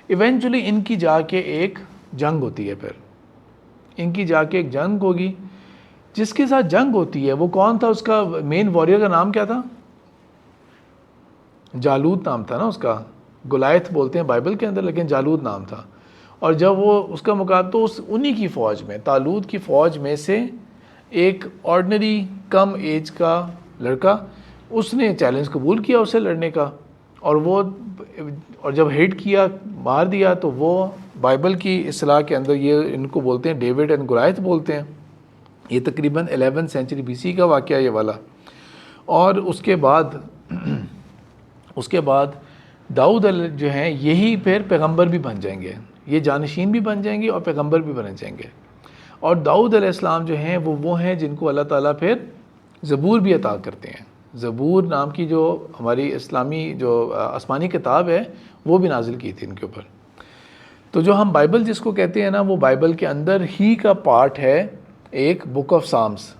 ایونچولی ان کی جا کے ایک جنگ ہوتی ہے، پھر ان کی جا کے ایک جنگ ہوگی. جس کے ساتھ جنگ ہوتی ہے وہ کون تھا، اس کا مین واریر کا نام کیا تھا؟ جالوت نام تھا نا اس کا. گولائت بولتے ہیں بائبل کے اندر، لیکن جالوت نام تھا. اور جب وہ اس کا مقابلہ تو انہی کی فوج میں، طالوت کی فوج میں سے ایک آرڈنری کم ایج کا لڑکا، اس نے چیلنج قبول کیا اسے لڑنے کا، اور جب ہٹ کیا، مار دیا، تو وہ بائبل کی اصطلاح کے اندر یہ ان کو بولتے ہیں ڈیوڈ اینڈ گولائث بولتے ہیں۔ یہ تقریباً 11 سینچری BC کا واقعہ یہ والا۔ اور اس کے بعد داؤد جو ہیں یہی پھر پیغمبر بھی بن جائیں گے، یہ جانشین بھی بن جائیں گے اور پیغمبر بھی بن جائیں گے۔ اور داؤد علیہ السلام جو ہیں وہ ہیں جن کو اللہ تعالیٰ پھر زبور بھی عطا کرتے ہیں۔ زبور نام کی جو ہماری اسلامی جو آسمانی کتاب ہے وہ بھی نازل کی تھی ان کے اوپر۔ تو جو ہم بائبل جس کو کہتے ہیں نا، وہ بائبل کے اندر ہی کا پارٹ ہے ایک بک آف سامس،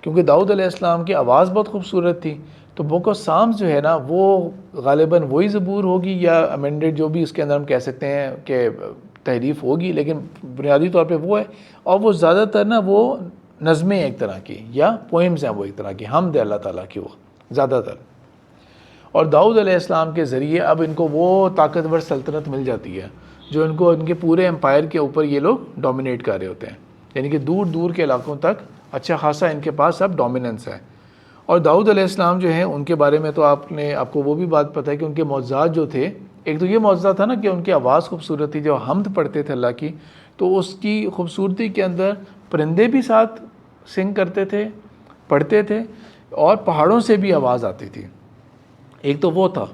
کیونکہ داؤد علیہ السلام کی آواز بہت خوبصورت تھی، تو بک آف سامس جو ہے نا وہ غالباً وہی زبور ہوگی یا امینڈڈ، جو بھی اس کے اندر ہم کہہ سکتے ہیں کہ تحریف ہوگی، لیکن بنیادی طور پہ وہ ہے۔ اور وہ زیادہ تر نا وہ نظمیں ایک طرح کی یا پوئمز ہیں، وہ ایک طرح کی حمد ہے اللہ تعالیٰ کی وہ زیادہ تر۔ اور داؤد علیہ السلام کے ذریعے اب ان کو وہ طاقتور سلطنت مل جاتی ہے جو ان کو ان کے پورے امپائر کے اوپر یہ لوگ ڈومینیٹ کر رہے ہوتے ہیں، یعنی کہ دور دور کے علاقوں تک اچھا خاصا ان کے پاس اب ڈومیننس ہے۔ اور داؤد علیہ السلام جو ہیں ان کے بارے میں تو آپ کو وہ بھی بات پتہ ہے کہ ان کے معجزات جو تھے، ایک تو یہ معجزہ تھا نا کہ ان کی آواز خوبصورت تھی، جو حمد پڑھتے تھے اللہ کی، تو اس کی خوبصورتی کے اندر پرندے بھی ساتھ سنگ کرتے تھے، پڑھتے تھے، اور پہاڑوں سے بھی آواز آتی تھی۔ ایک تو وہ تھا،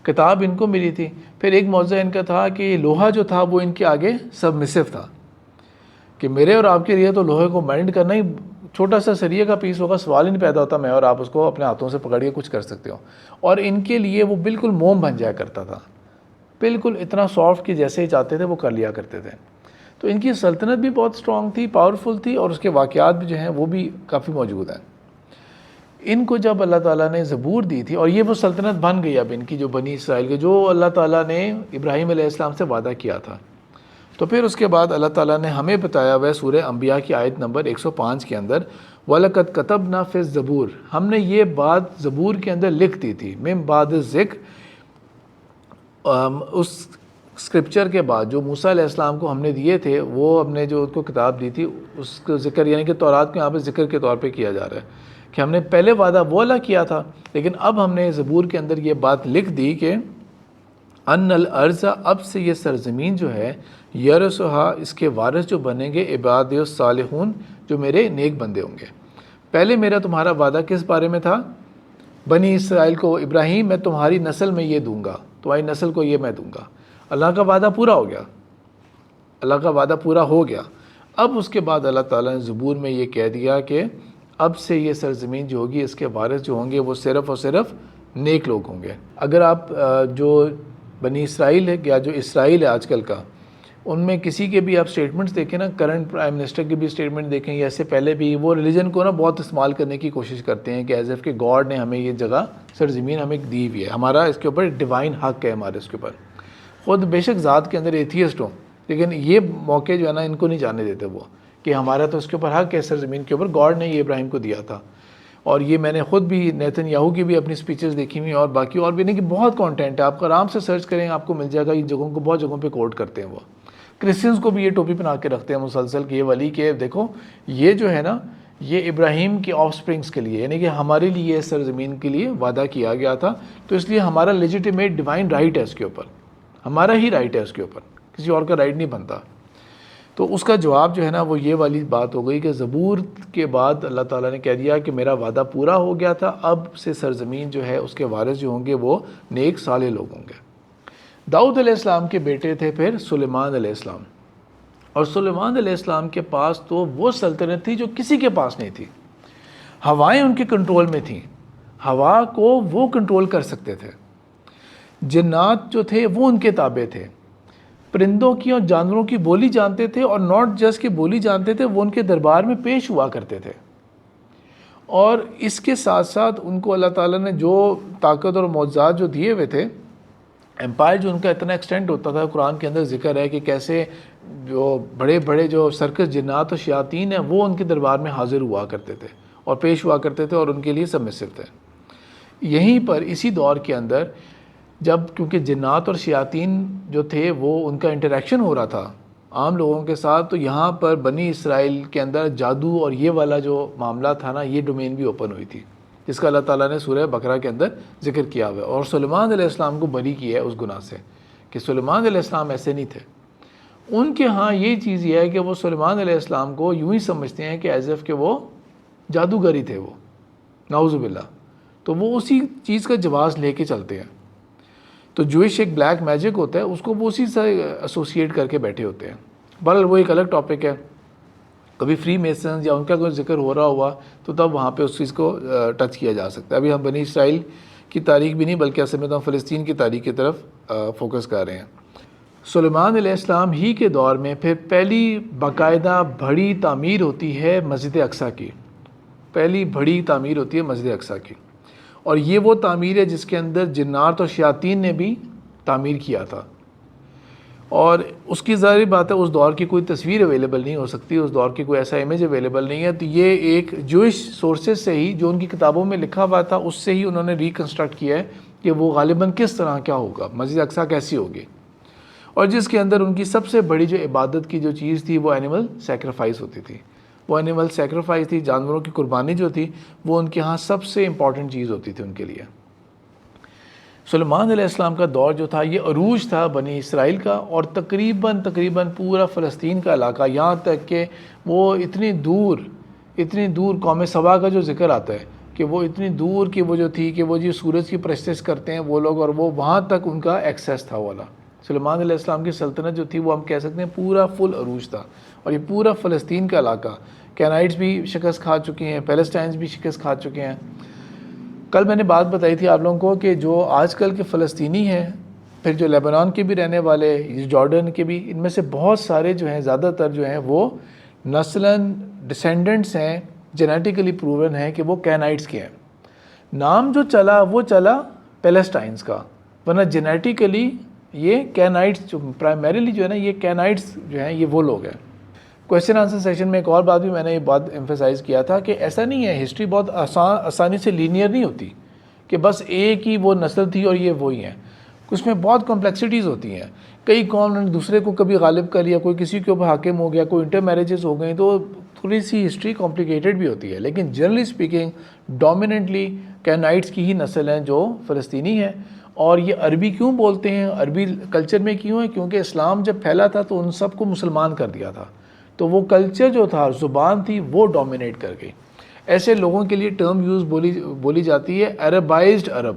کتاب ان کو ملی تھی۔ پھر ایک معجزہ ان کا تھا کہ لوہا جو تھا وہ ان کے آگے سبمسو تھا، کہ میرے اور آپ کے لیے تو لوہے کو مینڈ کرنا ہی چھوٹا سا سریے کا پیس ہوگا، سوال ہی نہیں پیدا ہوتا میں اور آپ اس کو اپنے ہاتھوں سے پکڑ کے کچھ کر سکتے ہو، اور ان کے لیے وہ بالکل موم بن جایا کرتا تھا، بالکل اتنا سافٹ کہ جیسے ہی چاہتے تھے وہ کر لیا کرتے تھے۔ تو ان کی سلطنت بھی بہت اسٹرانگ تھی، پاورفل تھی، اور اس کے واقعات بھی جو ہیں وہ بھی کافی موجود ہیں۔ ان کو جب اللہ تعالیٰ نے زبور دی تھی، اور یہ وہ سلطنت بن گئی اب ان کی، جو بنی اسرائیل کے، جو اللہ تعالیٰ نے ابراہیم علیہ السلام سے وعدہ کیا تھا۔ تو پھر اس کے بعد اللہ تعالیٰ نے ہمیں بتایا ہوا ہے سورہ انبیاء کی آیت نمبر 105 کے اندر، وَلَقَدْ كَتَبْنَا فِي الزَّبُورِ، ہم نے یہ بات زبور کے اندر لکھ دی تھی، مِن بعد الذکر، اس اسکرپچر کے بعد جو موسیٰ علیہ السلام کو ہم نے دیے تھے، وہ ہم نے جو اس کو کتاب دی تھی، اس کا ذکر یعنی کہ تورات کو یہاں پہ ذکر کے طور پہ کیا جا رہا ہے کہ ہم نے پہلے وعدہ وہ اللہ کیا تھا، لیکن اب ہم نے زبور کے اندر یہ بات لکھ دی کہ ان الارض، اب سے یہ سرزمین جو ہے، یرثھا، اس کے وارث جو بنیں گے، عبادی الصالحون، جو میرے نیک بندے ہوں گے۔ پہلے میرا تمہارا وعدہ کس بارے میں تھا؟ بنی اسرائیل کو، ابراہیم میں تمہاری نسل میں یہ دوں گا، تمہاری نسل کو یہ میں دوں گا۔ اللہ کا وعدہ پورا ہو گیا، اللہ کا وعدہ پورا ہو گیا۔ اب اس کے بعد اللہ تعالیٰ نے زبور میں یہ کہہ دیا کہ اب سے یہ سرزمین جو ہوگی، اس کے وارث جو ہوں گے وہ صرف اور صرف نیک لوگ ہوں گے۔ اگر آپ جو بنی اسرائیل ہے یا جو اسرائیل ہے آج کل کا، ان میں کسی کے بھی آپ سٹیٹمنٹس دیکھیں نا، کرنٹ پرائم منسٹر کے بھی سٹیٹمنٹ دیکھیں یا اس سے پہلے بھی، وہ ریلیجن کو نا بہت استعمال کرنے کی کوشش کرتے ہیں کہ ایز ایف کہ گاڈ نے ہمیں یہ جگہ سرزمین ہمیں دی ہوئی ہے، ہمارا اس کے اوپر ڈیوائن حق ہے ہمارے اس کے اوپر۔ خود بے شک ذات کے اندر ایتھیسٹ ہوں، لیکن یہ موقع جو ہے نا ان کو نہیں جانے دیتے وہ، کہ ہمارا تو اس کے اوپر حق ہے سرزمین کے اوپر، گاڈ نے یہ ابراہیم کو دیا تھا۔ اور یہ میں نے خود بھی نیتن یاہو کی بھی اپنی سپیچز دیکھی ہوئی، اور باقی اور بھی نہیں، کہ بہت کانٹینٹ ہے، آپ آرام سے سرچ کریں آپ کو مل جائے گا، یہ جگہوں کو بہت جگہوں پہ کوٹ کرتے ہیں وہ۔ کرسچنز کو بھی یہ ٹوپی پہنا کے رکھتے ہیں مسلسل کہ یہ ولی کے دیکھو یہ جو ہے نا، یہ ابراہیم کے آف سپرنگس کے لیے، یعنی کہ ہمارے لیے یہ سرزمین کے لیے وعدہ کیا گیا تھا، تو اس لیے ہمارا لیجیٹیمیٹ ڈیوائن رائٹ ہے اس کے اوپر، ہمارا ہی رائٹ ہے اس کے اوپر، کسی اور کا رائٹ نہیں بنتا۔ تو اس کا جواب جو ہے نا وہ یہ والی بات ہو گئی کہ زبور کے بعد اللہ تعالیٰ نے کہہ دیا کہ میرا وعدہ پورا ہو گیا تھا، اب سے سرزمین جو ہے اس کے وارث جو ہوں گے وہ نیک صالح لوگ ہوں گے۔ داؤد علیہ السلام کے بیٹے تھے پھر سلیمان علیہ السلام، اور سلیمان علیہ السلام کے پاس تو وہ سلطنت تھی جو کسی کے پاس نہیں تھی۔ ہوائیں ان کے کنٹرول میں تھیں، ہوا کو وہ کنٹرول کر سکتے تھے، جنات جو تھے وہ ان کے تابع تھے، پرندوں کی اور جانوروں کی بولی جانتے تھے، اور ناٹ جسٹ کی بولی جانتے تھے، وہ ان کے دربار میں پیش ہوا کرتے تھے۔ اور اس کے ساتھ ساتھ ان کو اللہ تعالیٰ نے جو طاقت اور معجزات جو دیے ہوئے تھے، امپائر جو ان کا اتنا ایکسٹینڈ ہوتا تھا، قرآن کے اندر ذکر ہے کہ کیسے جو بڑے بڑے جو سرکس جنات اور شیاطین ہیں وہ ان کے دربار میں حاضر ہوا کرتے تھے اور پیش ہوا کرتے تھے اور ان کے لیے سبمسو تھے۔ یہیں پر اسی دور کے اندر جب کیونکہ جنات اور شیاطین جو تھے وہ ان کا انٹریکشن ہو رہا تھا عام لوگوں کے ساتھ، تو یہاں پر بنی اسرائیل کے اندر جادو اور یہ والا جو معاملہ تھا نا، یہ ڈومین بھی اوپن ہوئی تھی، جس کا اللہ تعالیٰ نے سورہ بقرہ کے اندر ذکر کیا ہوا ہے، اور سلیمان علیہ السلام کو بری کیا ہے اس گناہ سے، کہ سلیمان علیہ السلام ایسے نہیں تھے۔ ان کے ہاں یہ چیز یہ ہے کہ وہ سلیمان علیہ السلام کو یوں ہی سمجھتے ہیں کہ ایز ایف کہ وہ جادوگر ہی تھے، وہ نعوذ باللہ، تو وہ اسی چیز کا جواز لے کے چلتے ہیں۔ تو جوئش ایک بلیک میجک ہوتا ہے، اس کو وہ اسی سے ایسوسیٹ کر کے بیٹھے ہوتے ہیں۔ بہرحال وہ ایک الگ ٹاپک ہے، کبھی فری میسنز یا ان کا کوئی ذکر ہو رہا ہوا تو تب وہاں پہ اس چیز کو ٹچ کیا جا سکتا ہے۔ ابھی ہم بنی اسرائیل کی تاریخ بھی نہیں بلکہ اصل میں تو ہم فلسطین کی تاریخ کی طرف فوکس کر رہے ہیں۔ سلیمان علیہ السلام ہی کے دور میں پھر پہلی باقاعدہ بڑی تعمیر ہوتی ہے مسجد اقصیٰ کی، پہلی بڑی تعمیر ہوتی ہے مسجد اقصیٰ کی، اور یہ وہ تعمیر ہے جس کے اندر جنات اور شیاطین نے بھی تعمیر کیا تھا، اور اس کی ظاہری بات ہے اس دور کی کوئی تصویر اویلیبل نہیں ہو سکتی، اس دور کی کوئی ایسا امیج اویلیبل نہیں ہے، تو یہ ایک جوئش سورسز سے ہی جو ان کی کتابوں میں لکھا ہوا تھا اس سے ہی انہوں نے ریکنسٹرکٹ کیا ہے کہ وہ غالباً کس طرح کیا ہوگا، مسجد اقصیٰ کیسی ہوگی، اور جس کے اندر ان کی سب سے بڑی جو عبادت کی جو چیز تھی وہ اینیمل سیکریفائس ہوتی تھی، وہ اینیمل سیکریفائس تھی، جانوروں کی قربانی جو تھی وہ ان کے ہاں سب سے امپورٹنٹ چیز ہوتی تھی ان کے لیے۔ سلیمان علیہ السلام کا دور جو تھا یہ عروج تھا بنی اسرائیل کا، اور تقریباً پورا فلسطین کا علاقہ، یہاں تک کہ وہ اتنی دور قوم سبا کا جو ذکر آتا ہے کہ وہ اتنی دور کی وہ جو تھی کہ وہ جو سورج کی پرستش کرتے ہیں وہ لوگ، اور وہ وہاں تک ان کا ایکسیس تھا والا۔ سلیمان علیہ السلام کی سلطنت جو تھی وہ ہم کہہ سکتے ہیں پورا فل عروج تھا، اور یہ پورا فلسطین کا علاقہ، کینائٹس بھی شکست کھا چکے ہیں، پیلسٹائنز بھی شکست کھا چکے ہیں۔ کل میں نے بات بتائی تھی آپ لوگوں کو کہ جو آج کل کے فلسطینی ہیں، پھر جو لیبنان کے بھی رہنے والے، جارڈن کے بھی، ان میں سے بہت سارے جو ہیں، زیادہ تر جو ہیں وہ نسلاً ڈسینڈنٹس ہیں، جینیٹیکلی پروون ہیں کہ وہ کینائٹس کے ہیں۔ نام جو چلا وہ چلا پیلسٹائنز کا، ورنہ جینیٹیکلی یہ کینائٹس جو پرائمریلی جو ہے نا، یہ کینائٹس جو ہیں یہ وہ لوگ ہیں۔ کویسچن آنسر سیشن میں ایک اور بات بھی میں نے یہ بات ایمفیسائز کیا تھا کہ ایسا نہیں ہے، ہسٹری بہت آسانی سے لینئر نہیں ہوتی کہ بس ایک ہی وہ نسل تھی اور یہ وہی ہیں، اس میں بہت کمپلیکسٹیز ہوتی ہیں، کئی قوم نے دوسرے کو کبھی غالب کر لیا، کوئی کسی کے اوپر حاکم ہو گیا، کوئی انٹر میرجز ہو گئیں، تو تھوڑی سی ہسٹری کمپلیکیٹڈ بھی ہوتی ہے، لیکن جنرلی اسپیکنگ ڈومیننٹلی کینائٹس کی ہی نسل ہیں جو فلسطینی ہیں۔ اور یہ عربی کیوں بولتے ہیں، عربی کلچر میں کیوں ہے؟ کیونکہ اسلام جب پھیلا تھا تو ان سب کو مسلمان کر دیا تھا، تو وہ کلچر جو تھا، زبان تھی، وہ ڈومینیٹ کر گئی۔ ایسے لوگوں کے لیے ٹرم یوز بولی جاتی ہے عربائزڈ عرب،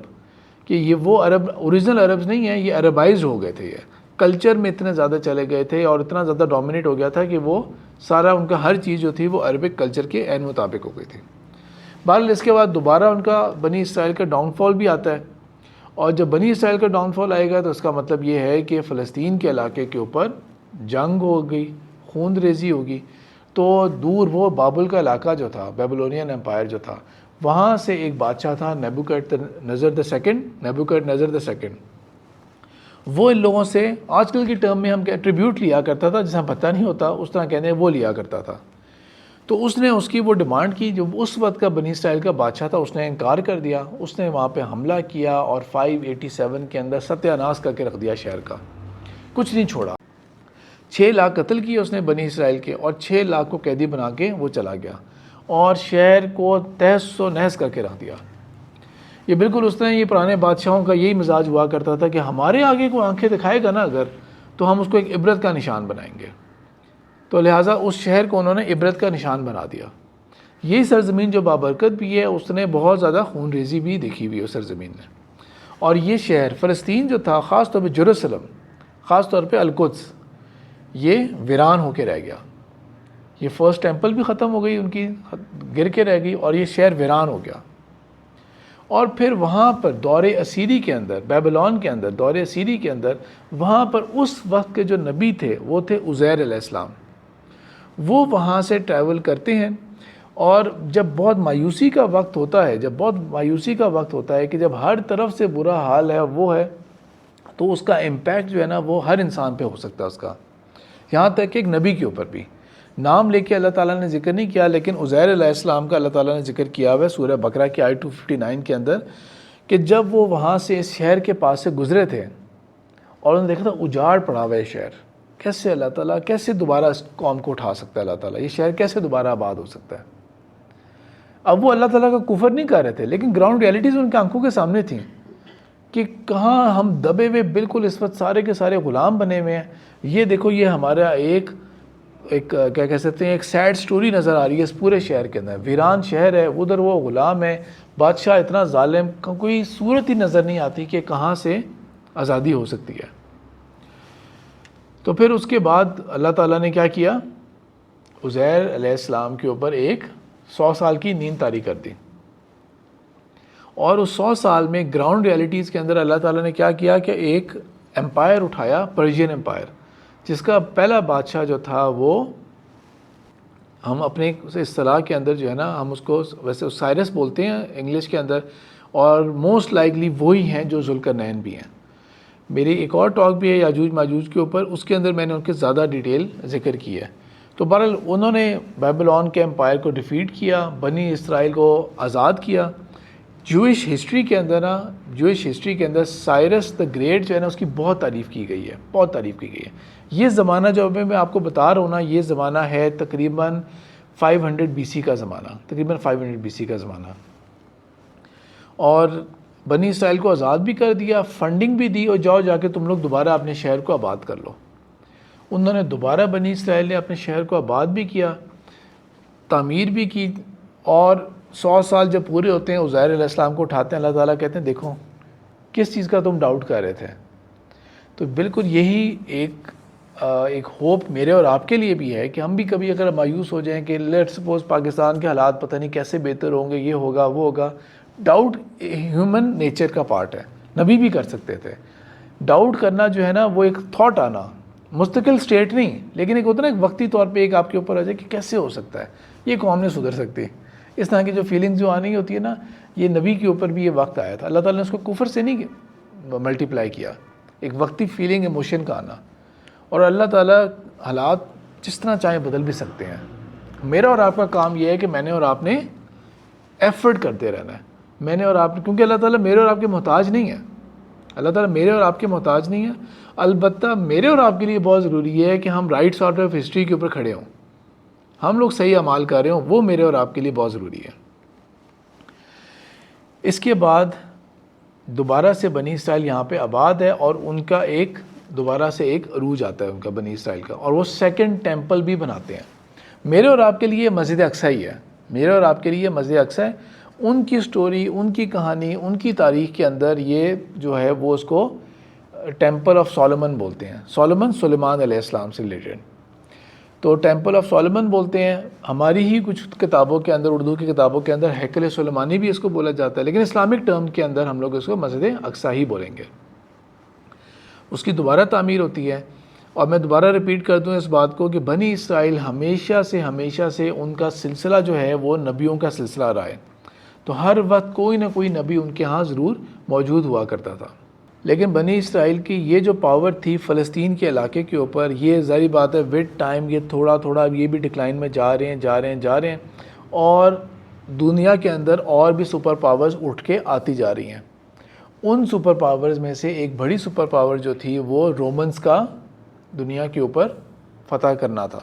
کہ یہ وہ عرب اوریجنل عربز نہیں ہیں، یہ عربائزڈ ہو گئے تھے، یہ کلچر میں اتنے زیادہ چلے گئے تھے اور اتنا زیادہ ڈومینیٹ ہو گیا تھا کہ وہ سارا ان کا ہر چیز جو تھی وہ عربک کلچر کے عین مطابق ہو گئی تھی۔ بہرحال اس کے بعد دوبارہ ان کا بنی اسرائیل کا ڈاؤن فال بھی آتا ہے، اور جب بنی اسرائیل کا ڈاؤن فال آئے گا تو اس کا مطلب یہ ہے کہ فلسطین کے علاقے کے اوپر جنگ ہو گئی، خون ریزی ہوگی، تو دور وہ بابل کا علاقہ جو تھا، بیبلونین امپائر جو تھا، وہاں سے ایک بادشاہ تھا نیبوکڈنیزر the second، وہ ان لوگوں سے آج کل کی ٹرم میں ہم ٹریبیوٹ لیا کرتا تھا، جسے ہم پتہ نہیں ہوتا اس طرح کہنے وہ لیا کرتا تھا۔ تو اس نے اس کی وہ ڈیمانڈ کی، جو اس وقت کا بنی اسرائیل کا بادشاہ تھا، اس نے انکار کر دیا، اس نے وہاں پہ حملہ کیا اور 587 کے اندر ستیہ ناش کر کے رکھ دیا شہر کا، کچھ نہیں چھوڑا۔ 6 لاکھ قتل کیے اس نے بنی اسرائیل کے، اور 6 لاکھ کو قیدی بنا کے وہ چلا گیا، اور شہر کو تہس و نہس کر کے رکھ دیا۔ یہ بالکل اس طرح یہ پرانے بادشاہوں کا یہی مزاج ہوا کرتا تھا کہ ہمارے آگے کوئی آنکھیں دکھائے گا نا اگر، تو ہم اس کو ایک عبرت کا نشان بنائیں گے، تو لہٰذا اس شہر کو انہوں نے عبرت کا نشان بنا دیا۔ یہ سرزمین جو بابرکت بھی ہے، اس نے بہت زیادہ خون ریزی بھی دیکھی ہوئی اس سرزمین نے، اور یہ شہر فلسطین جو تھا، خاص طور پہ جیروسلم، خاص طور پہ القدس، یہ ویران ہو کے رہ گیا۔ یہ فرسٹ ٹیمپل بھی ختم ہو گئی ان کی، گر کے رہ گئی، اور یہ شہر ویران ہو گیا۔ اور پھر وہاں پر دور اسیری کے اندر، بیبلون کے اندر، دور اسیری کے اندر، وہاں پر اس وقت کے جو نبی تھے وہ تھے عزیر علیہ السلام، وہ وہاں سے ٹریول کرتے ہیں، اور جب بہت مایوسی کا وقت ہوتا ہے کہ جب ہر طرف سے برا حال ہے وہ ہے، تو اس کا امپیکٹ جو ہے نا وہ ہر انسان پہ ہو سکتا ہے اس کا، یہاں تک کہ ایک نبی کے اوپر بھی۔ نام لے کے اللہ تعالیٰ نے ذکر نہیں کیا، لیکن عزیر علیہ السلام کا اللہ تعالیٰ نے ذکر کیا ہوا ہے سورہ بقرہ کی آیت 259 کے اندر، کہ جب وہ وہاں سے اس شہر کے پاس سے گزرے تھے اور انہوں نے دیکھا تھا اجاڑ پڑا ہوا ہے شہر، کیسے اللہ تعالیٰ کیسے دوبارہ اس قوم کو اٹھا سکتا ہے اللہ تعالیٰ، یہ شہر کیسے دوبارہ آباد ہو سکتا ہے. اب وہ اللہ تعالیٰ کا کفر نہیں کر رہے تھے، لیکن گراؤنڈ ریئلٹیز ان کی آنکھوں کے سامنے تھیں کہ کہاں ہم دبے ہوئے بالکل اس وقت سارے کے سارے غلام بنے ہوئے ہیں. یہ دیکھو، یہ ہمارا ایک کیا کہہ سکتے ہیں، ایک سیڈ سٹوری نظر آ رہی ہے اس پورے شہر کے اندر. ویران شہر ہے، ادھر وہ غلام ہے، بادشاہ اتنا ظالم، کوئی صورت ہی نظر نہیں آتی کہ کہاں سے آزادی ہو سکتی ہے. تو پھر اس کے بعد اللہ تعالیٰ نے کیا کیا، عزیر علیہ السلام کے اوپر ایک 100 سال کی نیند طاری کر دی. اور اس 100 سال میں گراؤنڈ ریئلٹیز کے اندر اللہ تعالیٰ نے کیا کیا کہ ایک امپائر اٹھایا، پرشین امپائر، جس کا پہلا بادشاہ جو تھا وہ ہم اپنے اصطلاح کے اندر جو ہے نا، ہم اس کو ویسے سائرس بولتے ہیں انگلش کے اندر، اور موسٹ لائکلی وہی ہیں جو ذوالقرنین بھی ہیں. میری ایک اور ٹاک بھی ہے یاجوج ماجوج کے اوپر، اس کے اندر میں نے ان کے زیادہ ڈیٹیل ذکر کی ہے. تو بہرحال انہوں نے بیبلون کے امپائر کو ڈیفیٹ کیا، بنی اسرائیل کو آزاد کیا. جوئش ہسٹری کے اندر سائرس دا گریٹ جو ہے نا، اس کی بہت تعریف کی گئی ہے، بہت تعریف کی گئی ہے. یہ زمانہ جو میں آپ کو بتا رہا ہوں نا، یہ زمانہ ہے تقریباً 500 BC کا زمانہ، تقریباً 500 BC کا زمانہ. اور بنی اسرائیل کو آزاد بھی کر دیا، فنڈنگ بھی دی، اور جاؤ جا کے تم لوگ دوبارہ اپنے شہر کو آباد کر لو. انہوں نے دوبارہ بنی اسرائیل نے اپنے شہر کو آباد بھی کیا، تعمیر بھی کی. اور 100 سال جب پورے ہوتے ہیں، عزیر علیہ السلام کو اٹھاتے ہیں، اللہ تعالیٰ کہتے ہیں دیکھو کس چیز کا تم ڈاؤٹ کر رہے تھے. تو بالکل یہی ایک ہوپ میرے اور آپ کے لیے بھی ہے کہ ہم بھی کبھی اگر مایوس ہو جائیں کہ لیٹ سپوز پاکستان کے حالات پتہ نہیں کیسے بہتر ہوں گے، یہ ہوگا وہ ہوگا. ڈاؤٹ ہیومن نیچر کا پارٹ ہے، نبی بھی کر سکتے تھے. ڈاؤٹ کرنا جو ہے نا، وہ ایک تھاٹ آنا، مستقل سٹیٹ نہیں، لیکن ایک ہوتا ہے نا ایک وقتی طور پہ ایک آپ کے اوپر آ جائے کہ کیسے ہو سکتا ہے، یہ قوم نہیں سدھر سکتی. اس طرح کی جو فیلنگز جو آنی ہوتی ہے نا، یہ نبی کے اوپر بھی یہ وقت آیا تھا. اللہ تعالیٰ نے اس کو کفر سے نہیں ملٹیپلائی کیا، ایک وقتی فیلنگ ایموشن کا آنا. اور اللہ تعالیٰ حالات جس طرح چاہیں بدل بھی سکتے ہیں. میرا اور آپ کا کام یہ ہے کہ میں نے اور آپ نے ایفرٹ کرتے رہنا ہے. میں نے اور آپ نے، کیونکہ اللہ تعالیٰ میرے اور آپ کے محتاج نہیں ہے، اللہ تعالیٰ میرے اور آپ کے محتاج نہیں ہے. البتہ میرے اور آپ کے لیے بہت ضروری ہے کہ ہم رائٹ سارٹ آف ہسٹری کے اوپر کھڑے ہوں، ہم لوگ صحیح اعمال کر رہے ہوں، وہ میرے اور آپ کے لیے بہت ضروری ہے. اس کے بعد دوبارہ سے بنی اسرائیل یہاں پہ آباد ہے، اور ان کا ایک دوبارہ سے ایک عروج آتا ہے ان کا بنی اسرائیل کا، اور وہ سیکنڈ ٹیمپل بھی بناتے ہیں. میرے اور آپ کے لیے مسجد اقصیٰ ہی ہے، میرے اور آپ کے لیے مسجد اقصیٰ ہے. ان کی سٹوری، ان کی کہانی، ان کی تاریخ کے اندر یہ جو ہے وہ اس کو ٹیمپل آف سولومن بولتے ہیں. سلیمان علیہ السلام سے ریلیٹڈ، تو ٹیمپل آف سولومن بولتے ہیں. ہماری ہی کچھ کتابوں کے اندر، اردو کی کتابوں کے اندر ہیکل سلیمانی بھی اس کو بولا جاتا ہے، لیکن اسلامک ٹرم کے اندر ہم لوگ اس کو مسجد اقصیٰ ہی بولیں گے. اس کی دوبارہ تعمیر ہوتی ہے. اور میں دوبارہ ریپیٹ کر دوں اس بات کو کہ بنی اسرائیل ہمیشہ سے ان کا سلسلہ جو ہے وہ نبیوں کا سلسلہ رہا ہے. تو ہر وقت کوئی نہ کوئی نبی ان کے ہاں ضرور موجود ہوا کرتا تھا. لیکن بنی اسرائیل کی یہ جو پاور تھی فلسطین کے علاقے کے اوپر، یہ ظاہری بات ہے وتھ ٹائم یہ تھوڑا تھوڑا یہ بھی ڈکلائن میں جا رہے ہیں. اور دنیا کے اندر اور بھی سپر پاورز اٹھ کے آتی جا رہی ہیں. ان سپر پاورز میں سے ایک بڑی سپر پاور جو تھی وہ رومنز کا دنیا کے اوپر فتح کرنا تھا.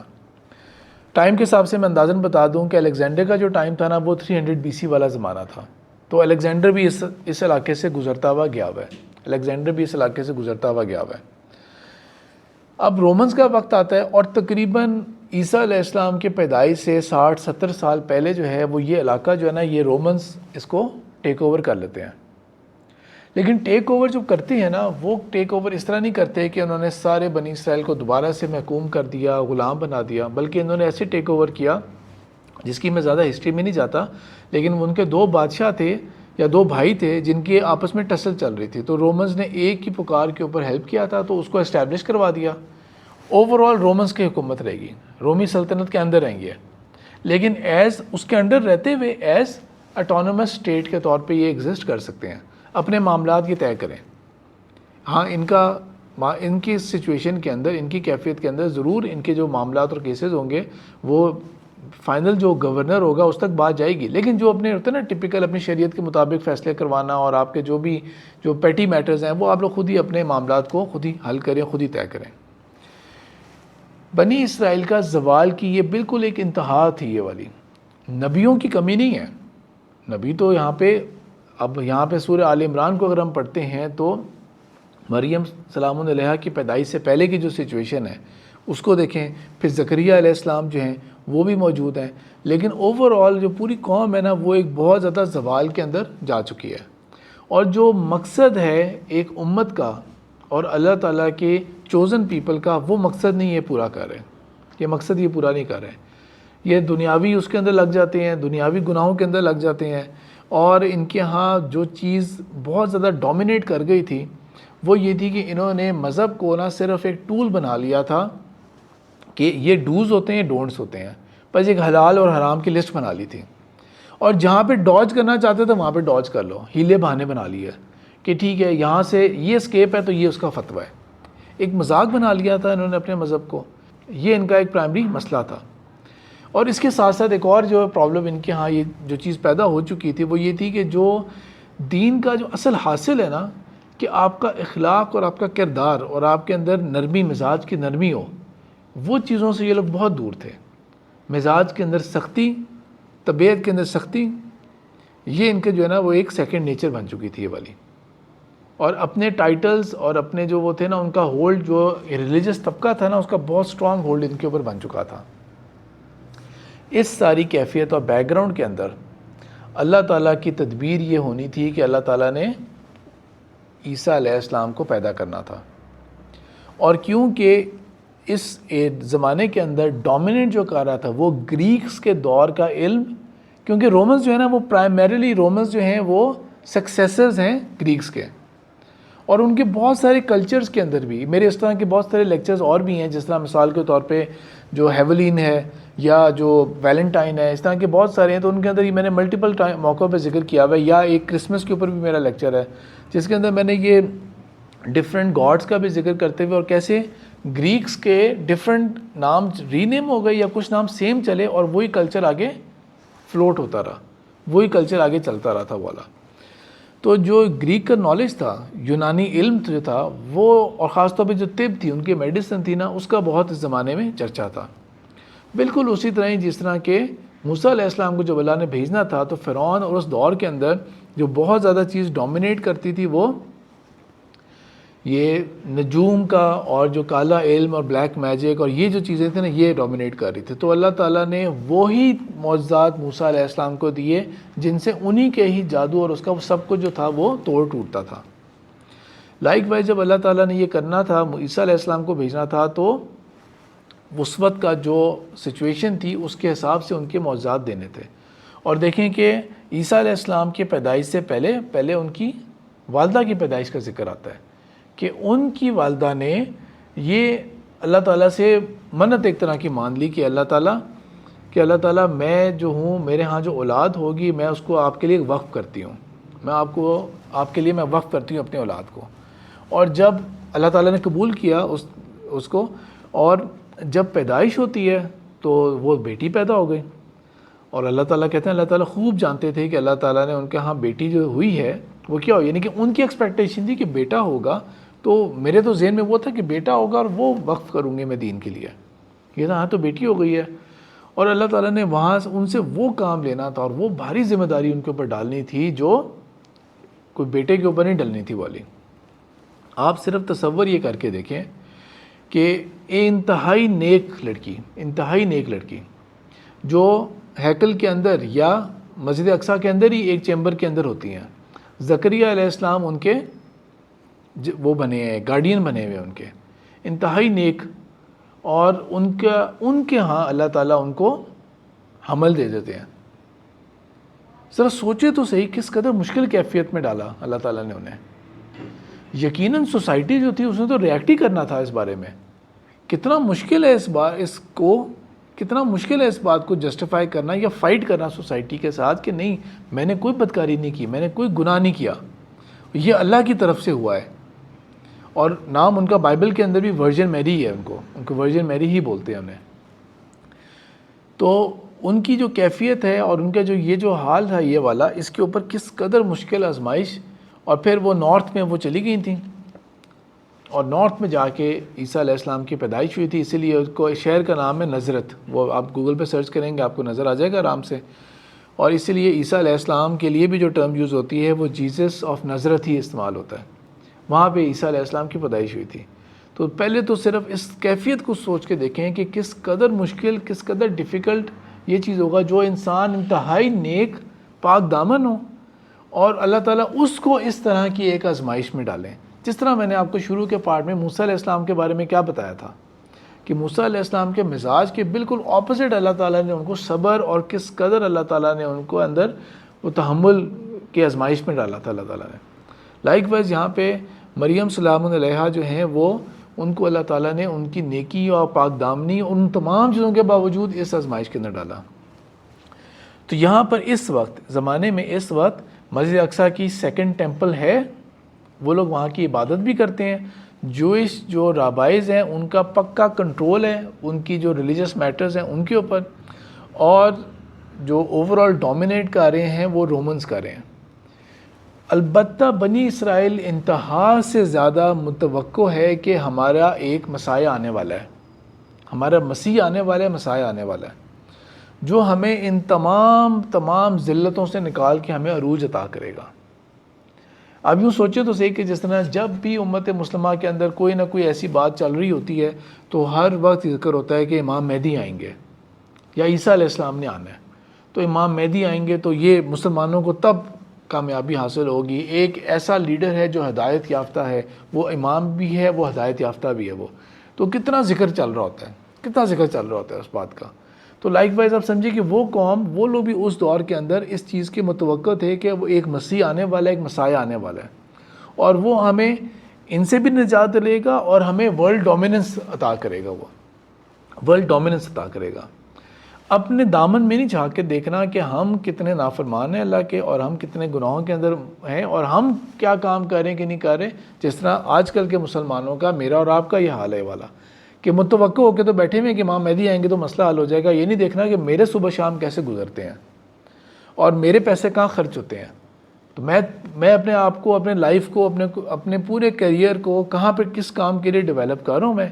ٹائم کے حساب سے میں اندازاً بتا دوں کہ الیگزینڈر کا جو ٹائم تھا نا، وہ 300 BC والا زمانہ تھا. تو الیگزینڈر بھی اس علاقے سے گزرتا ہوا گیا ہوا ہے. اب رومنز کا وقت آتا ہے، اور تقریباً عیسیٰ علیہ السلام کے پیدائش سے 60-70 سال پہلے جو ہے وہ یہ علاقہ جو ہے نا، یہ رومنز اس کو ٹیک اوور کر لیتے ہیں. لیکن ٹیک اوور جو کرتے ہیں نا، وہ ٹیک اوور اس طرح نہیں کرتے کہ انہوں نے سارے بنی اسرائیل کو دوبارہ سے محکوم کر دیا، غلام بنا دیا، بلکہ انہوں نے ایسے ٹیک اوور کیا جس کی میں زیادہ ہسٹری میں نہیں جاتا. لیکن ان کے 2 بادشاہ تھے یا 2 بھائی تھے جن کے آپس میں ٹسل چل رہی تھی. تو رومنز نے ایک کی پکار کے اوپر ہیلپ کیا تھا، تو اس کو اسٹیبلش کروا دیا. اوور آل رومنز کی حکومت رہے گی، رومی سلطنت کے اندر رہیں گے، لیکن ایز اس کے انڈر رہتے ہوئے ایز اٹانومس اسٹیٹ کے طور پہ یہ ایگزسٹ کر سکتے ہیں، اپنے معاملات یہ طے کریں. ہاں ان کی سچویشن کے اندر، ان کی کیفیت کے اندر ضرور ان کے جو معاملات اور کیسز ہوں گے وہ فائنل جو گورنر ہوگا اس تک بات جائے گی. لیکن جو اپنے ہوتے ہیں نا ٹپیکل اپنی شریعت کے مطابق فیصلے کروانا، اور آپ کے جو پیٹی میٹرز ہیں وہ آپ لوگ خود ہی اپنے معاملات کو خود ہی حل کریں، خود ہی طے کریں. بنی اسرائیل کا زوال کی یہ بالکل ایک انتہا تھی یہ والی. نبیوں کی کمی نہیں ہے. نبی تو یہاں پہ سورہ آل عمران کو اگر ہم پڑھتے ہیں تو مریم سلام علیہا کی پیدائش سے پہلے کی جو سچویشن ہے اس کو دیکھیں. پھر زکریا علیہ السلام جو ہیں وہ بھی موجود ہیں. لیکن اوور آل جو پوری قوم ہے نا وہ ایک بہت زیادہ زوال کے اندر جا چکی ہے. اور جو مقصد ہے ایک امت کا اور اللہ تعالیٰ کے چوزن پیپل کا، وہ مقصد نہیں یہ پورا کر رہے. یہ مقصد یہ پورا نہیں کر رہے. یہ دنیاوی اس کے اندر لگ جاتے ہیں، دنیاوی گناہوں کے اندر لگ جاتے ہیں. اور ان کے ہاں جو چیز بہت زیادہ ڈومینیٹ کر گئی تھی وہ یہ تھی کہ انہوں نے مذہب کو نہ صرف ایک ٹول بنا لیا تھا کہ یہ ڈوز ہوتے ہیں ڈونٹس ہوتے ہیں، بس ایک حلال اور حرام کی لسٹ بنا لی تھی. اور جہاں پہ ڈاج کرنا چاہتے تھے وہاں پہ ڈاج کر لو، ہیلے بہانے بنا لیے کہ ٹھیک ہے یہاں سے یہ اسکیپ ہے تو یہ اس کا فتویٰ ہے. ایک مذاق بنا لیا تھا انہوں نے اپنے مذہب کو. یہ ان کا ایک پرائمری مسئلہ تھا. اور اس کے ساتھ ساتھ ایک اور جو پرابلم ان کے ہاں یہ جو چیز پیدا ہو چکی تھی وہ یہ تھی کہ جو دین کا جو اصل حاصل ہے نا کہ آپ کا اخلاق اور آپ کا کردار اور آپ کے اندر نرمی، مزاج کی نرمی ہو، وہ چیزوں سے یہ لوگ بہت دور تھے. مزاج کے اندر سختی، طبیعت کے اندر سختی، یہ ان کے جو ہے نا وہ ایک سیکنڈ نیچر بن چکی تھی یہ والی. اور اپنے ٹائٹلز اور اپنے جو وہ تھے نا ان کا ہولڈ، جو ریلیجس طبقہ تھا نا اس کا بہت سٹرونگ ہولڈ ان کے اوپر بن چکا تھا. اس ساری کیفیت اور بیک گراؤنڈ کے اندر اللہ تعالیٰ کی تدبیر یہ ہونی تھی کہ اللہ تعالیٰ نے عیسیٰ علیہ السلام کو پیدا کرنا تھا. اور کیونکہ اس زمانے کے اندر ڈومیننٹ جو کر رہا تھا وہ گریکس کے دور کا علم، کیونکہ رومنز جو ہے نا وہ پرائمریلی رومنز جو ہیں وہ سکسیسرز ہیں گریکس کے. اور ان کے بہت سارے کلچرز کے اندر بھی میرے اس طرح کے بہت سارے لیکچرز اور بھی ہیں، جس طرح مثال کے طور پہ جو ہیولین ہے یا جو ویلنٹائن ہے، اس طرح کے بہت سارے ہیں. تو ان کے اندر ہی میں نے ملٹیپل موقعوں پہ ذکر کیا ہوا ہے. یا ایک کرسمس کے اوپر بھی میرا لیکچر ہے جس کے اندر میں نے یہ ڈفرینٹ گاڈس کا بھی ذکر کرتے ہوئے اور کیسے گریکس کے ڈفرینٹ نام ری نیم ہو گئے یا کچھ نام سیم چلے اور وہی کلچر آگے فلوٹ ہوتا رہا، وہی کلچر آگے چلتا رہا تھا والا. تو جو گریک کا نالج تھا، یونانی علم جو تھا وہ، اور خاص طور پہ جو طب تھی، ان کی میڈیسن تھی نا، اس کا بہت اس زمانے میں چرچا تھا. بالکل اسی طرح ہی جس طرح کہ موسیٰ علیہ السلام کو جب اللہ نے بھیجنا تھا تو فرعون اور اس دور کے اندر جو بہت زیادہ چیز ڈومینیٹ کرتی تھی وہ یہ نجوم کا اور جو کالا علم اور بلیک میجک اور یہ جو چیزیں تھیں نا یہ ڈومینیٹ کر رہی تھی. تو اللہ تعالیٰ نے وہی معجزات موسیٰ علیہ السلام کو دیے جن سے انہی کے ہی جادو اور اس کا سب کچھ جو تھا وہ توڑ ٹوٹتا تھا. لائک وائز جب اللہ تعالیٰ نے یہ کرنا تھا، عیسیٰ علیہ السلام کو بھیجنا تھا، تو اس وقت کا جو سچویشن تھی اس کے حساب سے ان کے معجزات دینے تھے. اور دیکھیں کہ عیسیٰ علیہ السلام کی پیدائش سے پہلے ان کی والدہ کی پیدائش کا ذکر آتا ہے کہ ان کی والدہ نے یہ اللہ تعالیٰ سے منت ایک طرح کی مان لی کہ اللہ تعالیٰ میں جو ہوں، میرے ہاں جو اولاد ہوگی میں اس کو آپ کے لیے وقف کرتی ہوں، میں آپ کے لیے میں وقف کرتی ہوں اپنے اولاد کو. اور جب اللہ تعالیٰ نے قبول کیا اس کو، اور جب پیدائش ہوتی ہے تو وہ بیٹی پیدا ہو گئی. اور اللہ تعالیٰ کہتے ہیں اللہ تعالیٰ خوب جانتے تھے کہ اللہ تعالیٰ نے ان کے ہاں بیٹی جو ہوئی ہے وہ کیا ہو، یعنی کہ ان کی ایکسپیکٹیشن تھی کہ بیٹا ہوگا. تو میرے تو ذہن میں وہ تھا کہ بیٹا ہوگا اور وہ وقف کروں گے میں دین کے لیے. یہ تھا ہاں تو بیٹی ہو گئی ہے. اور اللہ تعالیٰ نے وہاں ان سے وہ کام لینا تھا اور وہ بھاری ذمہ داری ان کے اوپر ڈالنی تھی جو کوئی بیٹے کے اوپر نہیں ڈلنی تھی والی. آپ صرف تصور یہ کر کے دیکھیں کہ انتہائی نیک لڑکی جو ہیکل کے اندر یا مسجد اقصیٰ کے اندر ہی ایک چیمبر کے اندر ہوتی ہیں. زکریا علیہ السلام ان کے وہ بنے ہیں، گارڈین بنے ہوئے ان کے، انتہائی نیک. اور ان کے ہاں اللہ تعالیٰ ان کو حمل دے دیتے ہیں. ذرا سوچے تو صحیح کس قدر مشکل کیفیت میں ڈالا اللہ تعالیٰ نے انہیں. یقیناً سوسائٹی جو تھی اس نے تو ریئیکٹ ہی کرنا تھا اس بارے میں. کتنا مشکل ہے اس بات کو جسٹیفائی کرنا یا فائٹ کرنا سوسائٹی کے ساتھ کہ نہیں میں نے کوئی بدکاری نہیں کی، میں نے کوئی گناہ نہیں کیا، یہ اللہ کی طرف سے ہوا ہے. اور نام ان کا بائبل کے اندر بھی ورجن میری ہے، ان کو ورجن میری ہی بولتے ہیں انہیں. تو ان کی جو کیفیت ہے اور ان کا جو یہ جو حال تھا یہ والا، اس کے اوپر کس قدر مشکل آزمائش. اور پھر وہ نارتھ میں وہ چلی گئی تھیں اور نارتھ میں جا کے عیسیٰ علیہ السلام کی پیدائش ہوئی تھی، اسی لیے اس کو شہر کا نام ہے نظرت. وہ آپ گوگل پہ سرچ کریں گے آپ کو نظر آ جائے گا آرام سے. اور اسی لیے عیسیٰ علیہ السلام کے لیے بھی جو ٹرم یوز ہوتی ہے وہ جیزس آف نظرت ہی استعمال ہوتا ہے. وہاں پہ عیسیٰ علیہ السلام کی پیدائش ہوئی تھی. تو پہلے تو صرف اس کیفیت کو سوچ کے دیکھیں کہ کس قدر مشکل، کس قدر ڈیفیکلٹ یہ چیز ہوگا جو انسان انتہائی نیک پاک دامن ہو اور اللہ تعالیٰ اس کو اس طرح کی ایک آزمائش میں ڈالیں. جس طرح میں نے آپ کو شروع کے پارٹ میں موسیٰ علیہ السلام کے بارے میں کیا بتایا تھا کہ موسیٰ علیہ السلام کے مزاج کے بالکل اپوزٹ اللہ تعالیٰ نے ان کو صبر اور کس قدر اللہ تعالیٰ نے ان کو اندر وہ تحمل کی آزمائش میں ڈالا تھا اللہ تعالیٰ نے. لائک وائز یہاں پہ مریم سلام علیہا جو ہیں وہ ان کو اللہ تعالیٰ نے ان کی نیکی اور پاک دامنی ان تمام چیزوں کے باوجود اس آزمائش کے اندر ڈالا. تو یہاں پر اس وقت زمانے میں اس وقت مسجد اقصیٰ کی سیکنڈ ٹیمپل ہے، وہ لوگ وہاں کی عبادت بھی کرتے ہیں. جو رابائز ہیں ان کا پکا کنٹرول ہے ان کی جو ریلیجس میٹرز ہیں ان کے اوپر، اور جو اوور آل ڈومینیٹ کر رہے ہیں وہ رومنز کر رہے ہیں. البتہ بنی اسرائیل انتہا سے زیادہ متوقع ہے کہ ہمارا ایک مسیح آنے والا ہے، ہمارا مسیح آنے والا ہے، مسیح آنے والا ہے جو ہمیں ان تمام ذلتوں سے نکال کے ہمیں عروج عطا کرے گا. اب یوں سوچے تو صحیح کہ جس طرح جب بھی امت مسلمہ کے اندر کوئی نہ کوئی ایسی بات چل رہی ہوتی ہے تو ہر وقت ذکر ہوتا ہے کہ امام مہدی آئیں گے یا عیسیٰ علیہ السلام نے آنا ہے، تو امام مہدی آئیں گے تو یہ مسلمانوں کو تب کامیابی حاصل ہوگی. ایک ایسا لیڈر ہے جو ہدایت یافتہ ہے، وہ امام بھی ہے، وہ ہدایت یافتہ بھی ہے. وہ تو کتنا ذکر چل رہا ہوتا ہے، کتنا ذکر چل رہا ہوتا ہے اس بات کا. تو لائک وائز آپ سمجھیں کہ وہ قوم، وہ لوگ بھی اس دور کے اندر اس چیز کے متوقع تھے کہ وہ ایک مسیح آنے والا ہے، ایک مسیح آنے والا ہے، اور وہ ہمیں ان سے بھی نجات دے گا اور ہمیں ورلڈ ڈومیننس عطا کرے گا. وہ ورلڈ ڈومیننس عطا کرے گا. اپنے دامن میں نہیں جھانک کے دیکھنا کہ ہم کتنے نافرمان ہیں اللہ کے اور ہم کتنے گناہوں کے اندر ہیں اور ہم کیا کام کر رہے ہیں کہ نہیں کر رہے. جس طرح آج کل کے مسلمانوں کا، میرا اور آپ کا یہ حال ہے والا کہ متوقع ہو کے تو بیٹھے ہوئے کہ امام مہدی آئیں گے تو مسئلہ حل ہو جائے گا. یہ نہیں دیکھنا کہ میرے صبح شام کیسے گزرتے ہیں اور میرے پیسے کہاں خرچ ہوتے ہیں. تو میں اپنے آپ کو، اپنے لائف کو، اپنے پورے کیریئر کو کہاں پہ کس کام کے لیے ڈیولپ کر رہا ہوں میں،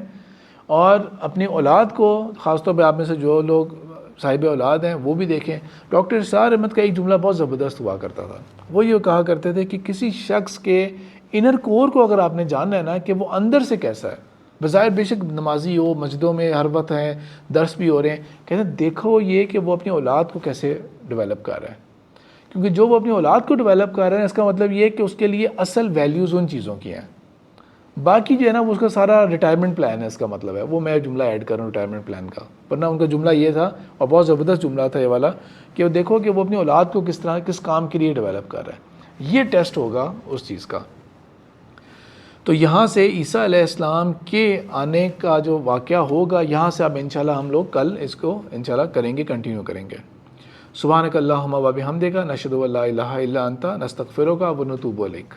اور اپنی اولاد کو، خاص طور پہ آپ میں سے جو لوگ صاحب اولاد ہیں وہ بھی دیکھیں. ڈاکٹر اسرار احمد کا ایک جملہ بہت زبردست ہوا کرتا تھا. وہ یہ کہا کرتے تھے کہ کسی شخص کے انر کور کو اگر آپ نے جاننا ہے نا کہ وہ اندر سے کیسا ہے، بظاہر بے شک نمازی ہو، مسجدوں میں ہر وقت ہیں، درس بھی ہو رہے ہیں، کہتے ہیں دیکھو یہ کہ وہ اپنی اولاد کو کیسے ڈیولپ کر رہا ہے. کیونکہ جو وہ اپنی اولاد کو ڈیولپ کر رہے ہیں اس کا مطلب یہ ہے کہ اس کے لیے اصل ویلیوز ان چیزوں کی ہیں. باقی جو ہے نا وہ اس کا سارا ریٹائرمنٹ پلان ہے، اس کا مطلب ہے وہ میں جملہ ایڈ کروں ریٹائرمنٹ پلان کا، ورنہ ان کا جملہ یہ تھا اور بہت زبردست جملہ تھا یہ والا کہ وہ دیکھو کہ وہ اپنی اولاد کو کس طرح کس کام کے لیے ڈیولپ کر رہا ہے. یہ ٹیسٹ ہوگا اس چیز کا. تو یہاں سے عیسیٰ علیہ السلام کے آنے کا جو واقعہ ہوگا یہاں سے اب انشاءاللہ ہم لوگ کل اس کو انشاءاللہ کریں گے، کنٹینیو کریں گے. سبحانک اللہم و بحمدک، نشہد ان لا الہ الا انت، نستغفرک و نتوب الیک.